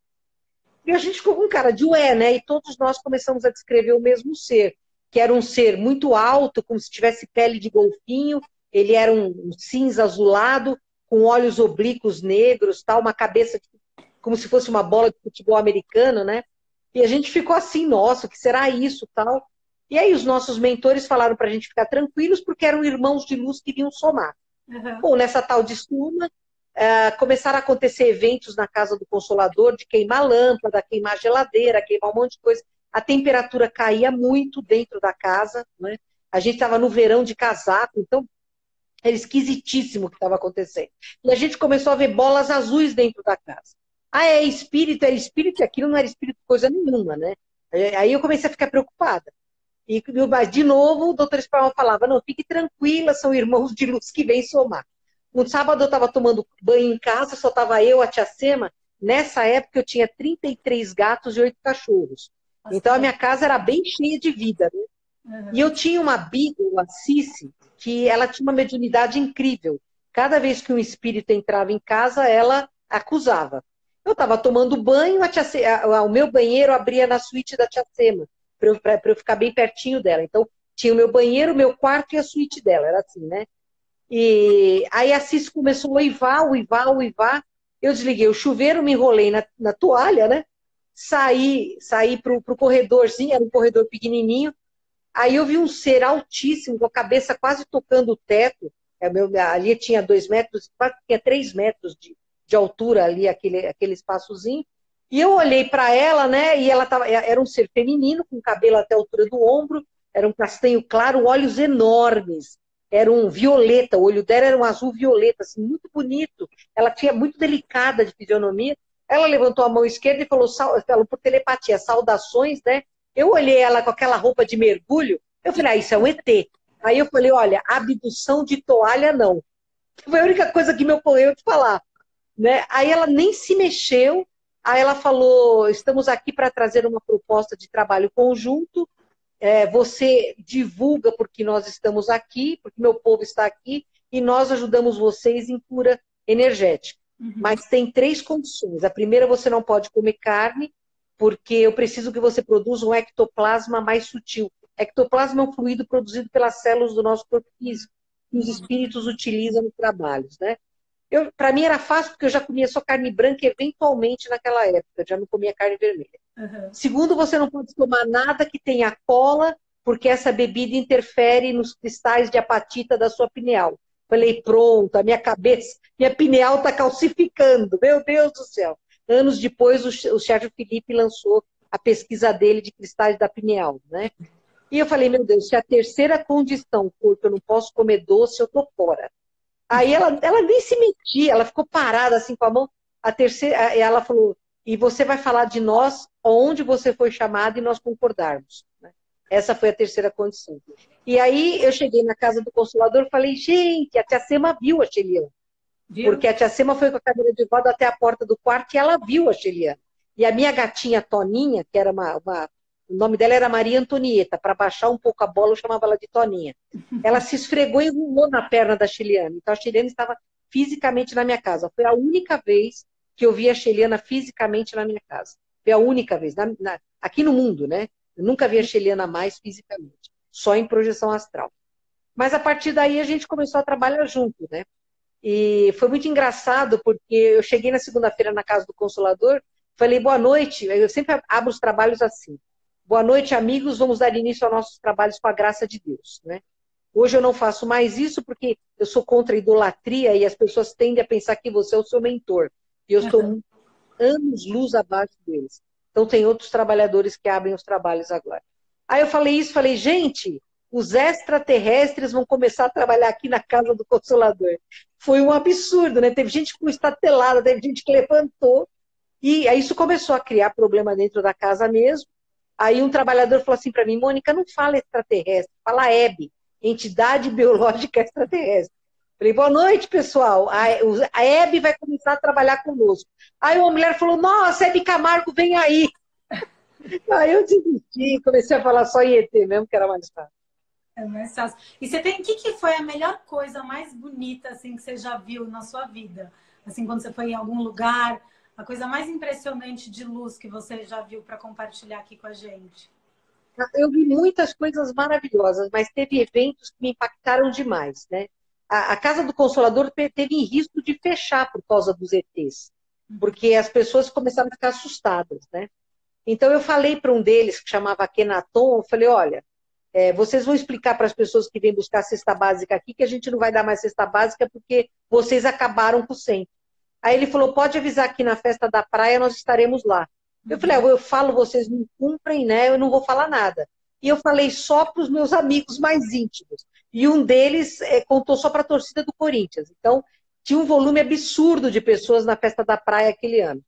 E a gente ficou com cara de ué, né? E todos nós começamos a descrever o mesmo ser, que era um ser muito alto, como se tivesse pele de golfinho. Ele era um cinza azulado, com olhos oblíquos negros, tal, uma cabeça como se fosse uma bola de futebol americano, né? E a gente ficou assim, nossa, o que será isso, tal? E aí os nossos mentores falaram para a gente ficar tranquilos, porque eram irmãos de luz que vinham somar. Bom, nessa tal de suma, começaram a acontecer eventos na Casa do Consolador, de queimar lâmpada, queimar geladeira, queimar um monte de coisa. A temperatura caía muito dentro da casa, né? A gente estava no verão de casaco, então era esquisitíssimo o que estava acontecendo. E a gente começou a ver bolas azuis dentro da casa. É espírito, e aquilo não era espírito coisa nenhuma, né? Aí eu comecei a ficar preocupada. Mas, de novo, o doutor Esparral falava: não, fique tranquila, são irmãos de luz que vêm somar. Um sábado eu estava tomando banho em casa, só estava eu, a tia Sema. Nessa época eu tinha 33 gatos e 8 cachorros. Então a minha casa era bem cheia de vida, né? E eu tinha uma Beagle, a Cici, que ela tinha uma mediunidade incrível. Cada vez que um espírito entrava em casa, ela acusava. Eu estava tomando banho, o meu banheiro abria na suíte da tia Sema, para eu ficar bem pertinho dela. Então, tinha o meu banheiro, o meu quarto e a suíte dela, era assim, né? E aí a Cici começou a uivar, Eu desliguei o chuveiro, me enrolei na toalha, né? Saí pro corredorzinho, era um corredor pequenininho. Aí eu vi um ser altíssimo, com a cabeça quase tocando o teto. Ali tinha 2 metros, quase tinha 3 metros de altura ali, aquele espaçozinho. E eu olhei para ela, né? E ela era um ser feminino, com cabelo até a altura do ombro, era um castanho claro, olhos enormes. Era um violeta, o olho dela era um azul violeta, assim, muito bonito. Ela tinha muito delicada de fisionomia. Ela levantou a mão esquerda e falou por telepatia, saudações, né? Eu olhei ela com aquela roupa de mergulho, eu falei, isso é um ET. Aí eu falei, olha, abdução de toalha não. Foi a única coisa que me ocorreu de falar. Né? Aí ela nem se mexeu, aí ela falou, estamos aqui para trazer uma proposta de trabalho conjunto, você divulga porque nós estamos aqui, porque meu povo está aqui, e nós ajudamos vocês em cura energética. Uhum. Mas tem 3 condições. A primeira, você não pode comer carne, porque eu preciso que você produza um ectoplasma mais sutil. Ectoplasma é um fluido produzido pelas células do nosso corpo físico, que os espíritos utilizam nos trabalhos, né? Para mim era fácil, porque eu já comia só carne branca, eventualmente, naquela época, já não comia carne vermelha. Uhum. Segundo, você não pode tomar nada que tenha cola, porque essa bebida interfere nos cristais de apatita da sua pineal. Falei, pronto, a minha cabeça, minha pineal está calcificando, meu Deus do céu. Anos depois, o Sérgio Felipe lançou a pesquisa dele de cristais da pineal, né? E eu falei, meu Deus, se a terceira condição for que eu não posso comer doce, eu tô fora. Aí ela nem se metia, ela ficou parada assim com a mão. A terceira, ela falou, e você vai falar de nós onde você foi chamado e nós concordarmos. Né? Essa foi a terceira condição. E aí eu cheguei na casa do Consolador e falei, gente, a tia Sema viu a Xeliana. Porque a tia Sema foi com a cadeira de roda até a porta do quarto e ela viu a Xeliana. E a minha gatinha Toninha, que era o nome dela era Maria Antonieta, para baixar um pouco a bola eu chamava ela de Toninha. Ela se esfregou e enrolou na perna da Xeliana. Então a Xeliana estava fisicamente na minha casa. Foi a única vez que eu vi a Xeliana fisicamente na minha casa. Foi a única vez. Aqui no mundo, né? Eu nunca vi a Xeliana mais fisicamente. Só em projeção astral. Mas a partir daí a gente começou a trabalhar junto, né? E foi muito engraçado, porque eu cheguei na segunda-feira na casa do Consolador, falei, boa noite. Eu sempre abro os trabalhos assim. Boa noite, amigos. Vamos dar início aos nossos trabalhos com a graça de Deus, né? Hoje eu não faço mais isso porque eu sou contra a idolatria e as pessoas tendem a pensar que você é o seu mentor. E eu estou anos-luz abaixo deles. Então tem outros trabalhadores que abrem os trabalhos agora. Aí eu falei isso, falei, gente, os extraterrestres vão começar a trabalhar aqui na casa do Consolador. Foi um absurdo, né? Teve gente com estatelada, teve gente que levantou. E aí isso começou a criar problema dentro da casa mesmo. Aí um trabalhador falou assim para mim, Mônica, não fala extraterrestre, fala Hebe, entidade biológica extraterrestre. Falei, boa noite, pessoal. A Hebe vai começar a trabalhar conosco. Aí uma mulher falou, nossa, Hebe Camargo, vem aí. Aí eu desisti, comecei a falar só em ET mesmo, que era mais fácil. É mais fácil. E você tem, o que foi a melhor coisa mais bonita assim, que você já viu na sua vida? Assim, quando você foi em algum lugar, a coisa mais impressionante de luz que você já viu para compartilhar aqui com a gente? Eu vi muitas coisas maravilhosas, mas teve eventos que me impactaram demais, né? A Casa do Consolador teve em risco de fechar por causa dos ETs, porque as pessoas começaram a ficar assustadas, né? Então eu falei para um deles, que chamava Kenaton, eu falei, olha, vocês vão explicar para as pessoas que vêm buscar cesta básica aqui que a gente não vai dar mais cesta básica porque vocês acabaram com o centro. Aí ele falou, pode avisar que na festa da praia nós estaremos lá. Eu falei, eu falo, vocês não cumprem, né? Eu não vou falar nada. E eu falei só para os meus amigos mais íntimos. E um deles contou só para a torcida do Corinthians. Então, tinha um volume absurdo de pessoas na festa da praia aquele ano.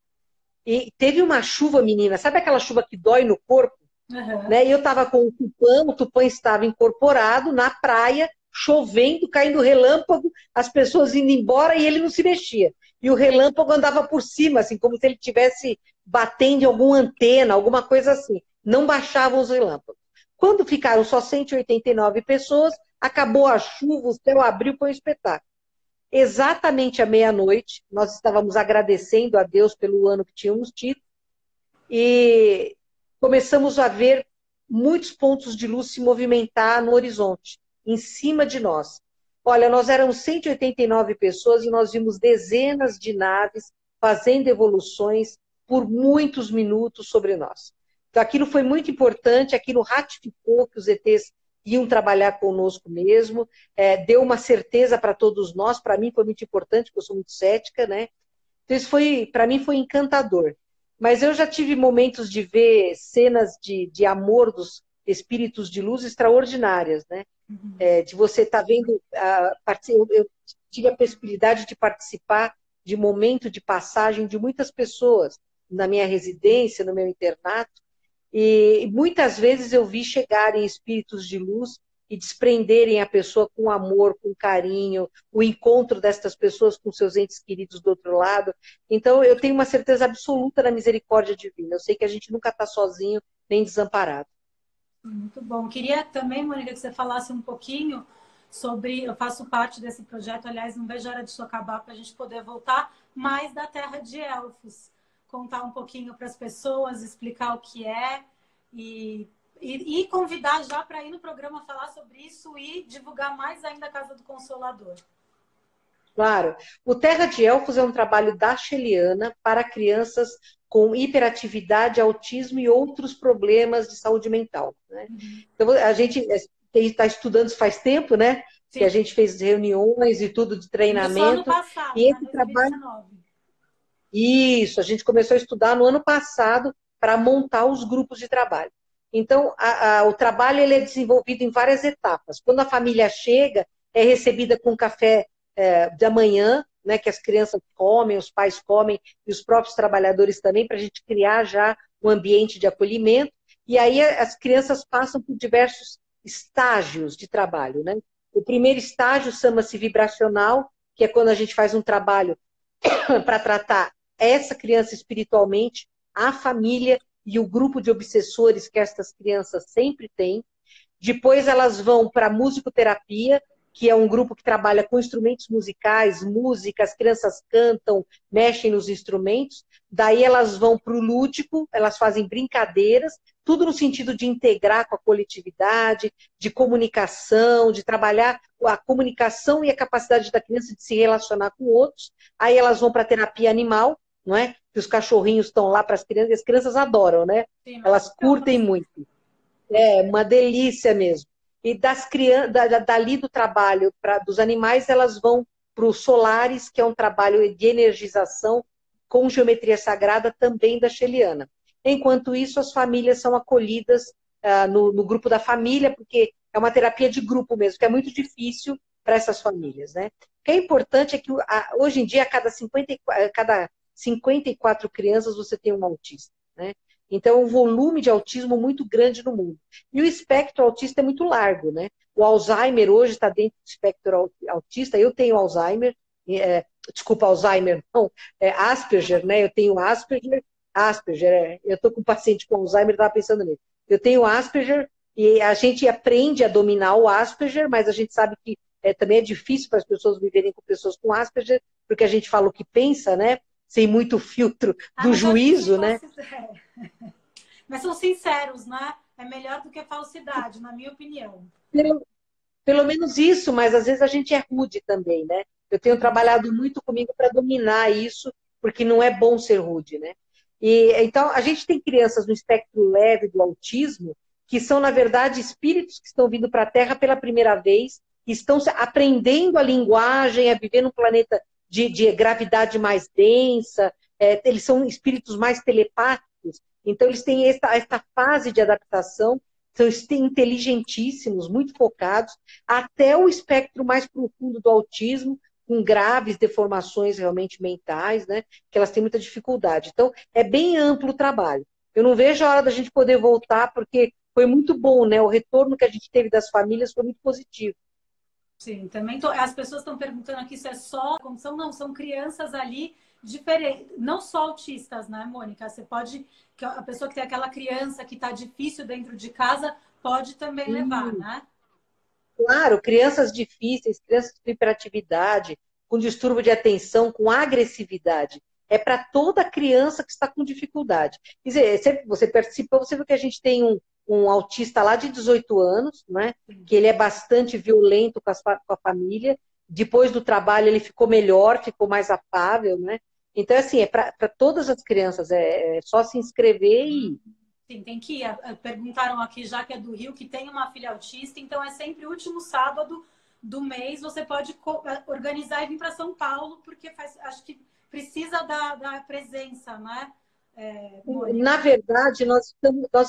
E teve uma chuva, menina, sabe aquela chuva que dói no corpo? Uhum. Né? E eu estava com o Tupã estava incorporado na praia, chovendo, caindo relâmpago, as pessoas indo embora e ele não se mexia. E o relâmpago andava por cima, assim, como se ele estivesse batendo em alguma antena, alguma coisa assim. Não baixavam os relâmpagos. Quando ficaram só 189 pessoas, acabou a chuva, o céu abriu, foi um espetáculo. Exatamente à meia-noite, nós estávamos agradecendo a Deus pelo ano que tínhamos tido e começamos a ver muitos pontos de luz se movimentar no horizonte, em cima de nós. Olha, nós éramos 189 pessoas e nós vimos dezenas de naves fazendo evoluções por muitos minutos sobre nós. Então, aquilo foi muito importante, aquilo ratificou que os ETs iam trabalhar conosco mesmo, deu uma certeza para todos nós, para mim foi muito importante, porque eu sou muito cética, né? Então, isso foi, para mim, foi encantador. Mas eu já tive momentos de ver cenas de amor dos espíritos de luz extraordinárias, né? De você estar vendo... eu tive a possibilidade de participar de momento de passagem de muitas pessoas na minha residência, no meu internato, e muitas vezes eu vi chegarem espíritos de luz e desprenderem a pessoa com amor, com carinho, o encontro destas pessoas com seus entes queridos do outro lado. Então, eu tenho uma certeza absoluta da misericórdia divina. Eu sei que a gente nunca está sozinho nem desamparado. Muito bom. Queria também, Mônica, que você falasse um pouquinho sobre... Eu faço parte desse projeto, aliás, não vejo a hora disso acabar para a gente poder voltar, mais da Terra de Elfos. Contar um pouquinho para as pessoas, explicar o que é e convidar já para ir no programa falar sobre isso e divulgar mais ainda a Casa do Consolador. Claro. O Terra de Elfos é um trabalho da Sheliana para crianças com hiperatividade, autismo e outros problemas de saúde mental, né? Então, a gente está estudando isso faz tempo, né? Sim. Que a gente fez reuniões e tudo de treinamento. Começou ano passado, e esse trabalho... Isso, a gente começou a estudar no ano passado para montar os grupos de trabalho. Então, o trabalho ele é desenvolvido em várias etapas. Quando a família chega, é recebida com café da manhã, né, que as crianças comem, os pais comem, e os próprios trabalhadores também, para a gente criar já um ambiente de acolhimento. E aí as crianças passam por diversos estágios de trabalho, né? O primeiro estágio chama-se vibracional, que é quando a gente faz um trabalho para tratar essa criança espiritualmente, a família e o grupo de obsessores que estas crianças sempre têm. Depois elas vão para a musicoterapia, que é um grupo que trabalha com instrumentos musicais, música, as crianças cantam, mexem nos instrumentos. Daí elas vão para o lúdico, elas fazem brincadeiras, tudo no sentido de integrar com a coletividade, de comunicação, de trabalhar a comunicação e a capacidade da criança de se relacionar com outros. Aí elas vão para a terapia animal, não é? Que os cachorrinhos estão lá para as crianças, e as crianças adoram, né? Sim, elas curtem muito. É uma delícia mesmo. E das crianças, dali do trabalho dos animais, elas vão para os solares, que é um trabalho de energização com geometria sagrada também da Sheliana. Enquanto isso, as famílias são acolhidas no grupo da família, porque é uma terapia de grupo mesmo, que é muito difícil para essas famílias, né? O que é importante é que hoje em dia, a cada 54 crianças, você tem um autista, né? Então, é um volume de autismo muito grande no mundo. E o espectro autista é muito largo, né? O Alzheimer hoje está dentro do espectro autista. Eu tenho Alzheimer, desculpa, Alzheimer, não, Asperger, né? Eu tenho Asperger, eu estou com um paciente com Alzheimer, estava pensando nele. Eu tenho Asperger e a gente aprende a dominar o Asperger, mas a gente sabe que também é difícil para as pessoas viverem com pessoas com Asperger, porque a gente fala o que pensa, né? Sem muito filtro do juízo, né? Mas são sinceros, né? É melhor do que falsidade, na minha opinião. Pelo menos isso, mas às vezes a gente é rude também, né? Eu tenho trabalhado muito comigo para dominar isso, porque não é bom ser rude, né? E então a gente tem crianças no espectro leve do autismo que são, na verdade, espíritos que estão vindo para a Terra pela primeira vez, que estão aprendendo a linguagem, a viver num planeta de gravidade mais densa, eles são espíritos mais telepáticos, então eles têm esta fase de adaptação, são inteligentíssimos, muito focados, até o espectro mais profundo do autismo, com graves deformações realmente mentais, né, que elas têm muita dificuldade. Então, é bem amplo o trabalho. Eu não vejo a hora da gente poder voltar, porque foi muito bom, né? O retorno que a gente teve das famílias foi muito positivo. Sim, também as pessoas estão perguntando aqui se é só, como são, não, são crianças ali diferentes, não só autistas, né, Mônica? Você pode, a pessoa que tem aquela criança que está difícil dentro de casa, pode também levar, né? Claro, crianças difíceis, crianças com hiperatividade, com distúrbio de atenção, com agressividade. É para toda criança que está com dificuldade. Quer dizer, você participa, você viu que a gente tem um autista lá de 18 anos, né? Que ele é bastante violento com a família. Depois do trabalho ele ficou melhor, ficou mais afável, né? Então, assim, é para todas as crianças, é só se inscrever e... Sim, tem que ir. Perguntaram aqui, já que é do Rio, que tem uma filha autista, então é sempre o último sábado do mês. Você pode organizar e vir para São Paulo, porque acho que precisa da presença, né, Na Mônica? verdade, nós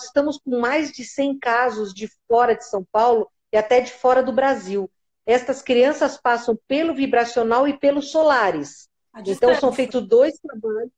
estamos com mais de 100 casos de fora de São Paulo e até de fora do Brasil. Estas crianças passam pelo vibracional e pelos solares. A Então, são distância. feitos dois trabalhos,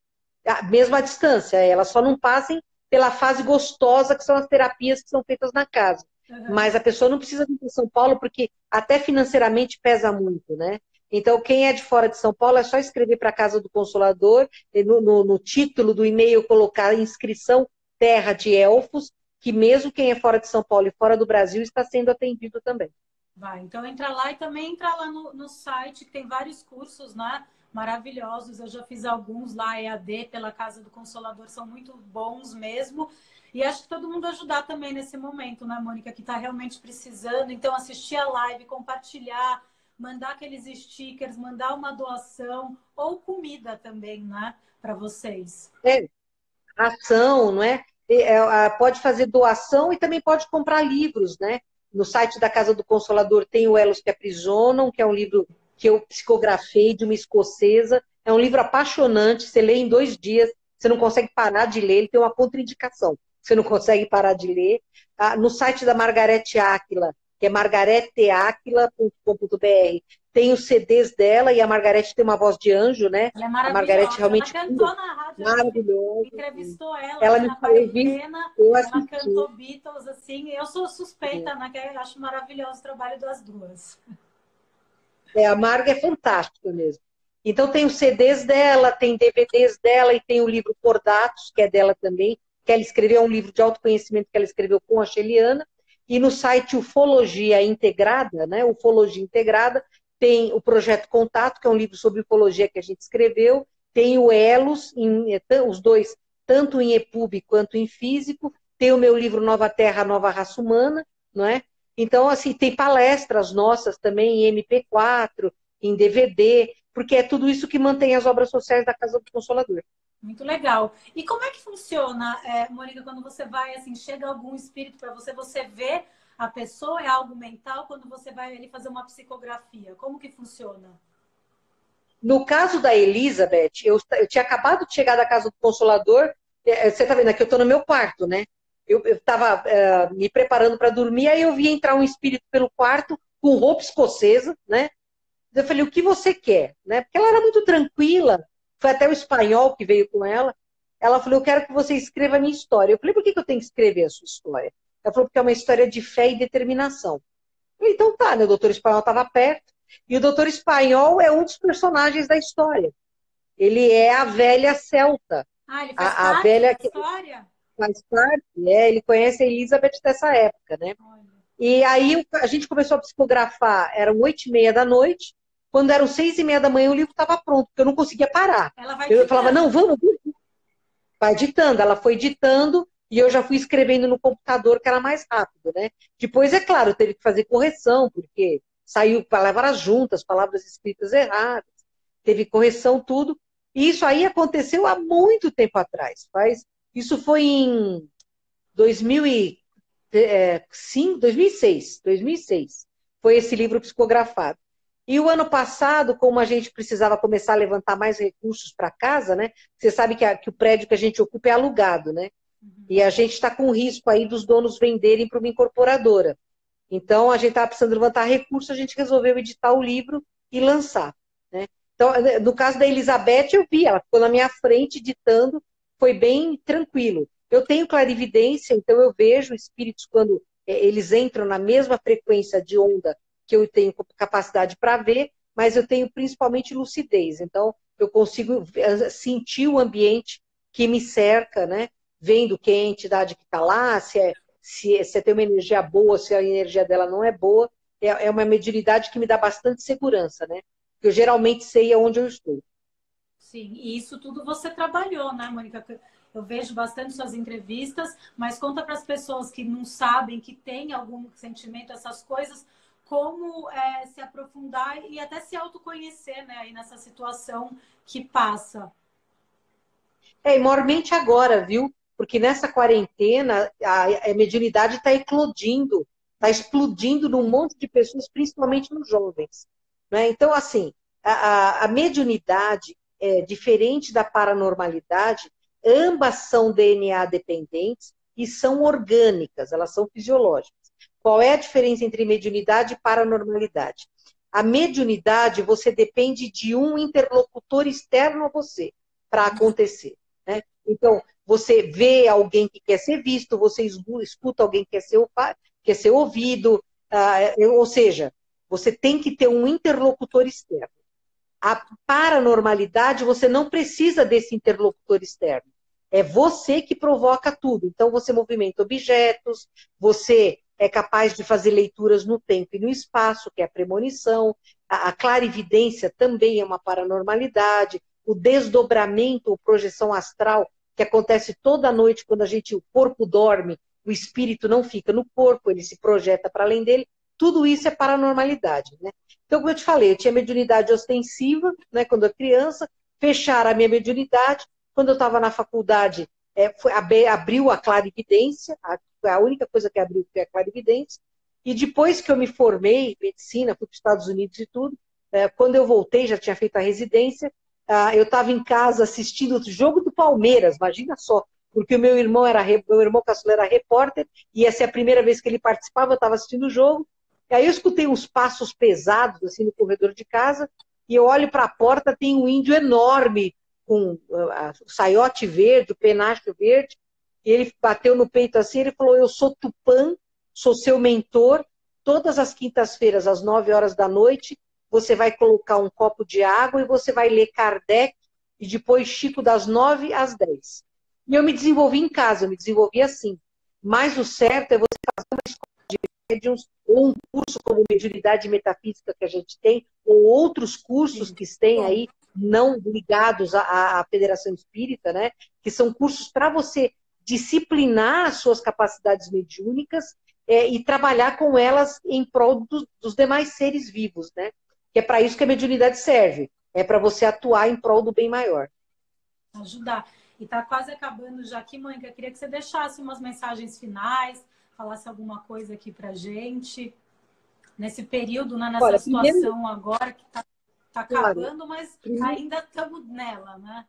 mesmo à distância. Elas só não passem pela fase gostosa, que são as terapias que são feitas na casa. Uhum. Mas a pessoa não precisa vir para São Paulo, porque até financeiramente pesa muito, né? Então, quem é de fora de São Paulo é só escrever para a Casa do Consolador, no título do e-mail colocar inscrição Terra de Elfos, que mesmo quem é fora de São Paulo e fora do Brasil está sendo atendido também. Vai, então entra lá e também entra lá no site, que tem vários cursos, né? Maravilhosos. Eu já fiz alguns lá, EAD, pela Casa do Consolador, são muito bons mesmo. E acho que todo mundo ajudar também nesse momento, né, Mônica, que está realmente precisando. Então, assistir a live, compartilhar, mandar aqueles stickers, mandar uma doação ou comida também, né, para vocês. É, ação, não é? Pode fazer doação e também pode comprar livros, né? No site da Casa do Consolador tem o Elos que Aprisionam, que é um livro que eu psicografei de uma escocesa. É um livro apaixonante, você lê em 2 dias, você não consegue parar de ler, ele tem uma contraindicação, você não consegue parar de ler. No site da Margarete Áquila, que é margareteaquila.com.br, tem os CDs dela e a Margarete tem uma voz de anjo, né? Ela é A Margarete maravilhosa. Ela realmente cantou na rádio, a gente maravilhosa. entrevistou ela, Ela acho que me na falou, eu vi, quarentena, eu ela assisti. cantou Beatles, assim. Eu sou suspeita, né? Que eu acho maravilhoso o trabalho das duas. A Marga é fantástica mesmo. Então tem os CDs dela, tem DVDs dela e tem o livro Cordatos, que é dela também, que ela escreveu, é um livro de autoconhecimento que ela escreveu com a Sheliana. E no site Ufologia Integrada, né? Ufologia Integrada, tem o Projeto Contato, que é um livro sobre ufologia que a gente escreveu, tem o Elos, os dois, tanto em EPUB quanto em físico, tem o meu livro Nova Terra, Nova Raça Humana, não é? Então, assim, tem palestras nossas também em MP4, em DVD, porque é tudo isso que mantém as obras sociais da Casa do Consolador. Muito legal. E como é que funciona, Mônica, quando você vai, assim, chega algum espírito para você, você vê a pessoa, é algo mental, quando você vai ali fazer uma psicografia? Como que funciona? No caso da Elizabeth, eu tinha acabado de chegar da Casa do Consolador, você está vendo aqui, eu estou no meu quarto, né? Eu estava me preparando para dormir, aí eu vi entrar um espírito pelo quarto com roupa escocesa, né? Eu falei, o que você quer? Né? Porque ela era muito tranquila, foi até o espanhol que veio com ela. Ela falou, eu quero que você escreva a minha história. Eu falei, por que eu tenho que escrever a sua história? Ela falou, porque é uma história de fé e determinação. Eu falei, então tá, né? O doutor espanhol estava perto, e o doutor espanhol é um dos personagens da história. Ele é a velha celta, Ah, ele faz a parte velha da que história? faz parte, ele conhece a Elizabeth dessa época, né? Olha. E aí a gente começou a psicografar, eram 8h30 da noite, quando eram 6h30 da manhã o livro estava pronto, porque eu não conseguia parar. Ela vai Eu falava, não, ditando. vamos, vai ditando. Ela foi ditando e eu já fui escrevendo no computador, que era mais rápido, né? Depois, é claro, teve que fazer correção, porque saiu palavras juntas, palavras escritas erradas, teve correção, tudo. E isso aí aconteceu há muito tempo atrás. Isso foi em 2005, 2006. Foi esse livro psicografado. E o ano passado, como a gente precisava começar a levantar mais recursos para casa, né? Você sabe que o prédio que a gente ocupa é alugado, né? Uhum. E a gente está com risco aí dos donos venderem para uma incorporadora. Então, a gente estava precisando levantar recursos, a gente resolveu editar o livro e lançar, né? Então, no caso da Elizabeth, eu vi, ela ficou na minha frente ditando, foi bem tranquilo. Eu tenho clarividência, então eu vejo espíritos quando eles entram na mesma frequência de onda que eu tenho capacidade para ver, mas eu tenho principalmente lucidez. Então, eu consigo sentir o ambiente que me cerca, né? Vendo quem é a entidade que está lá, se tem uma energia boa, se a energia dela não é boa, é uma mediunidade que me dá bastante segurança, né? Porque eu geralmente sei aonde eu estou. Sim, e isso tudo você trabalhou, né, Mônica? Eu vejo bastante suas entrevistas, mas conta para as pessoas que não sabem, que têm algum sentimento, essas coisas, como se aprofundar e até se autoconhecer, né, aí nessa situação que passa. E maiormente agora, viu? Porque nessa quarentena a mediunidade está eclodindo, está explodindo num monte de pessoas, principalmente nos jovens. Né? Então, assim, a mediunidade é diferente da paranormalidade, ambas são DNA dependentes e são orgânicas, elas são fisiológicas. Qual é a diferença entre mediunidade e paranormalidade? A mediunidade, você depende de um interlocutor externo a você para acontecer. Né? Então, você vê alguém que quer ser visto, você escuta alguém que quer ser ouvido, ou seja, você tem que ter um interlocutor externo. A paranormalidade, você não precisa desse interlocutor externo. É você que provoca tudo. Então, você movimenta objetos, você é capaz de fazer leituras no tempo e no espaço, que é a premonição. A clarividência também é uma paranormalidade. O desdobramento ou projeção astral, que acontece toda noite quando o corpo dorme, o espírito não fica no corpo, ele se projeta para além dele. Tudo isso é paranormalidade, né? Então, como eu te falei, eu tinha mediunidade ostensiva, né, quando eu era criança, fecharam a minha mediunidade. Quando eu estava na faculdade, abriu a clarividência, a única coisa que abriu foi a clarividência. E depois que eu me formei em medicina, fui para os Estados Unidos e tudo, quando eu voltei, já tinha feito a residência, eu estava em casa assistindo o jogo do Palmeiras, imagina só, porque o meu irmão caçula era repórter, e essa é a primeira vez que ele participava, eu estava assistindo o jogo. E aí eu escutei uns passos pesados assim no corredor de casa, e eu olho para a porta, tem um índio enorme, com o saiote verde, o penacho verde, e ele bateu no peito assim, ele falou, eu sou Tupã, sou seu mentor, todas as quintas-feiras, às 9 horas da noite, você vai colocar um copo de água e você vai ler Kardec, e depois Chico das 9 às 10. E eu me desenvolvi em casa, eu me desenvolvi assim. Mas o certo é você fazer uma escola de médiuns, ou um curso como Mediunidade Metafísica que a gente tem, ou outros cursos que têm aí, não ligados à Federação Espírita, né? Que são cursos para você disciplinar as suas capacidades mediúnicas e trabalhar com elas em prol dos demais seres vivos, né? Que é para isso que a mediunidade serve, é para você atuar em prol do bem maior. Ajudar. E está quase acabando já aqui, mãe, que eu queria que você deixasse umas mensagens finais, falasse alguma coisa aqui para gente, nesse período, né, nessa Olha, situação primeiro, agora que está acabando, mas ainda estamos nela, né?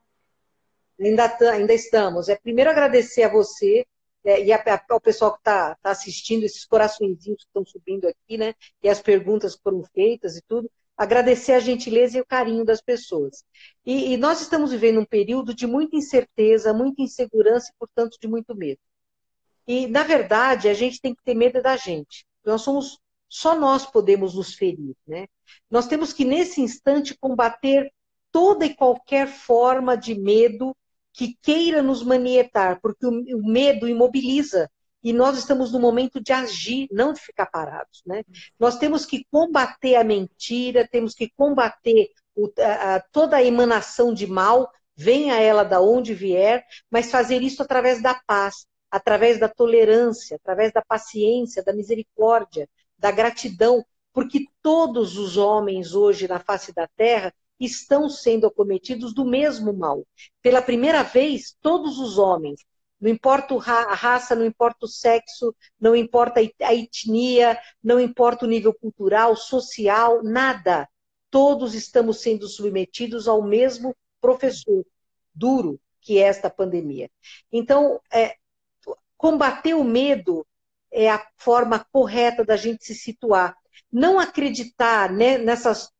Ainda estamos. Primeiro agradecer a você e ao pessoal que está assistindo, esses coraçõezinhos que estão subindo aqui, né? E as perguntas que foram feitas e tudo. Agradecer a gentileza e o carinho das pessoas. E nós estamos vivendo um período de muita incerteza, muita insegurança e, portanto, de muito medo. E, na verdade, a gente tem que ter medo da gente. Só nós podemos nos ferir, né? Nós temos que, nesse instante, combater toda e qualquer forma de medo que queira nos manietar, porque o medo imobiliza e nós estamos no momento de agir, não de ficar parados, né? Nós temos que combater a mentira, temos que combater toda a emanação de mal, venha ela da onde vier, mas fazer isso através da paz, através da tolerância, através da paciência, da misericórdia, da gratidão, porque todos os homens hoje na face da Terra estão sendo acometidos do mesmo mal. Pela primeira vez, todos os homens, não importa a raça, não importa o sexo, não importa a etnia, não importa o nível cultural, social, nada. Todos estamos sendo submetidos ao mesmo professor duro que é esta pandemia. Então, combater o medo é a forma correta da gente se situar. Não acreditar, né, nessas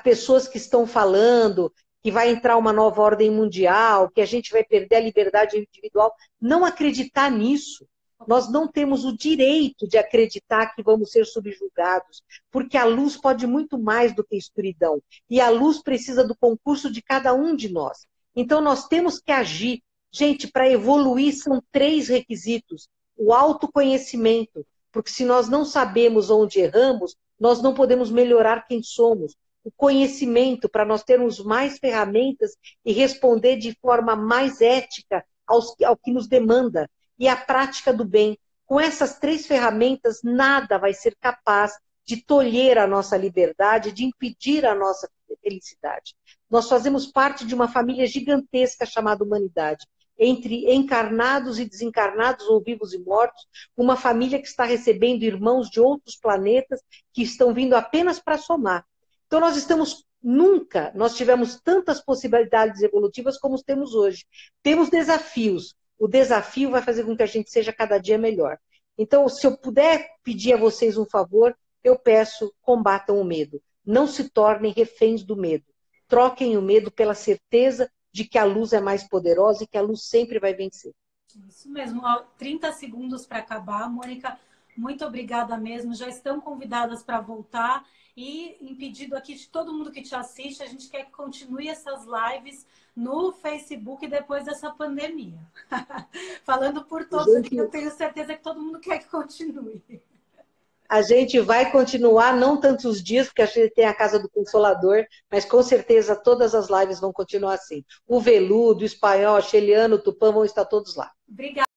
pessoas que estão falando que vai entrar uma nova ordem mundial, que a gente vai perder a liberdade individual. Não acreditar nisso. Nós não temos o direito de acreditar que vamos ser subjugados, porque a luz pode muito mais do que a escuridão. E a luz precisa do concurso de cada um de nós. Então, nós temos que agir. Gente, para evoluir são 3 requisitos. O autoconhecimento, porque se nós não sabemos onde erramos, nós não podemos melhorar quem somos. O conhecimento, para nós termos mais ferramentas e responder de forma mais ética ao que nos demanda. E a prática do bem. Com essas 3 ferramentas, nada vai ser capaz de tolher a nossa liberdade, de impedir a nossa felicidade. Nós fazemos parte de uma família gigantesca chamada humanidade. Entre encarnados e desencarnados, ou vivos e mortos, uma família que está recebendo irmãos de outros planetas que estão vindo apenas para somar. Então nunca nós tivemos tantas possibilidades evolutivas como temos hoje. Temos desafios. O desafio vai fazer com que a gente seja cada dia melhor. Então, se eu puder pedir a vocês um favor, eu peço, combatam o medo. Não se tornem reféns do medo. Troquem o medo pela certeza de que a luz é mais poderosa e que a luz sempre vai vencer. Isso mesmo. 30 segundos para acabar. Mônica, muito obrigada mesmo. Já estão convidadas para voltar. E em pedido aqui de todo mundo que te assiste, a gente quer que continue essas lives no Facebook depois dessa pandemia. Falando por todos aqui, eu tenho certeza que todo mundo quer que continue. A gente vai continuar, não tantos dias, porque a gente tem a Casa do Consolador, mas com certeza todas as lives vão continuar assim. O Veludo, o Espanhol, o Cheliano, o Tupã vão estar todos lá. Obrigada.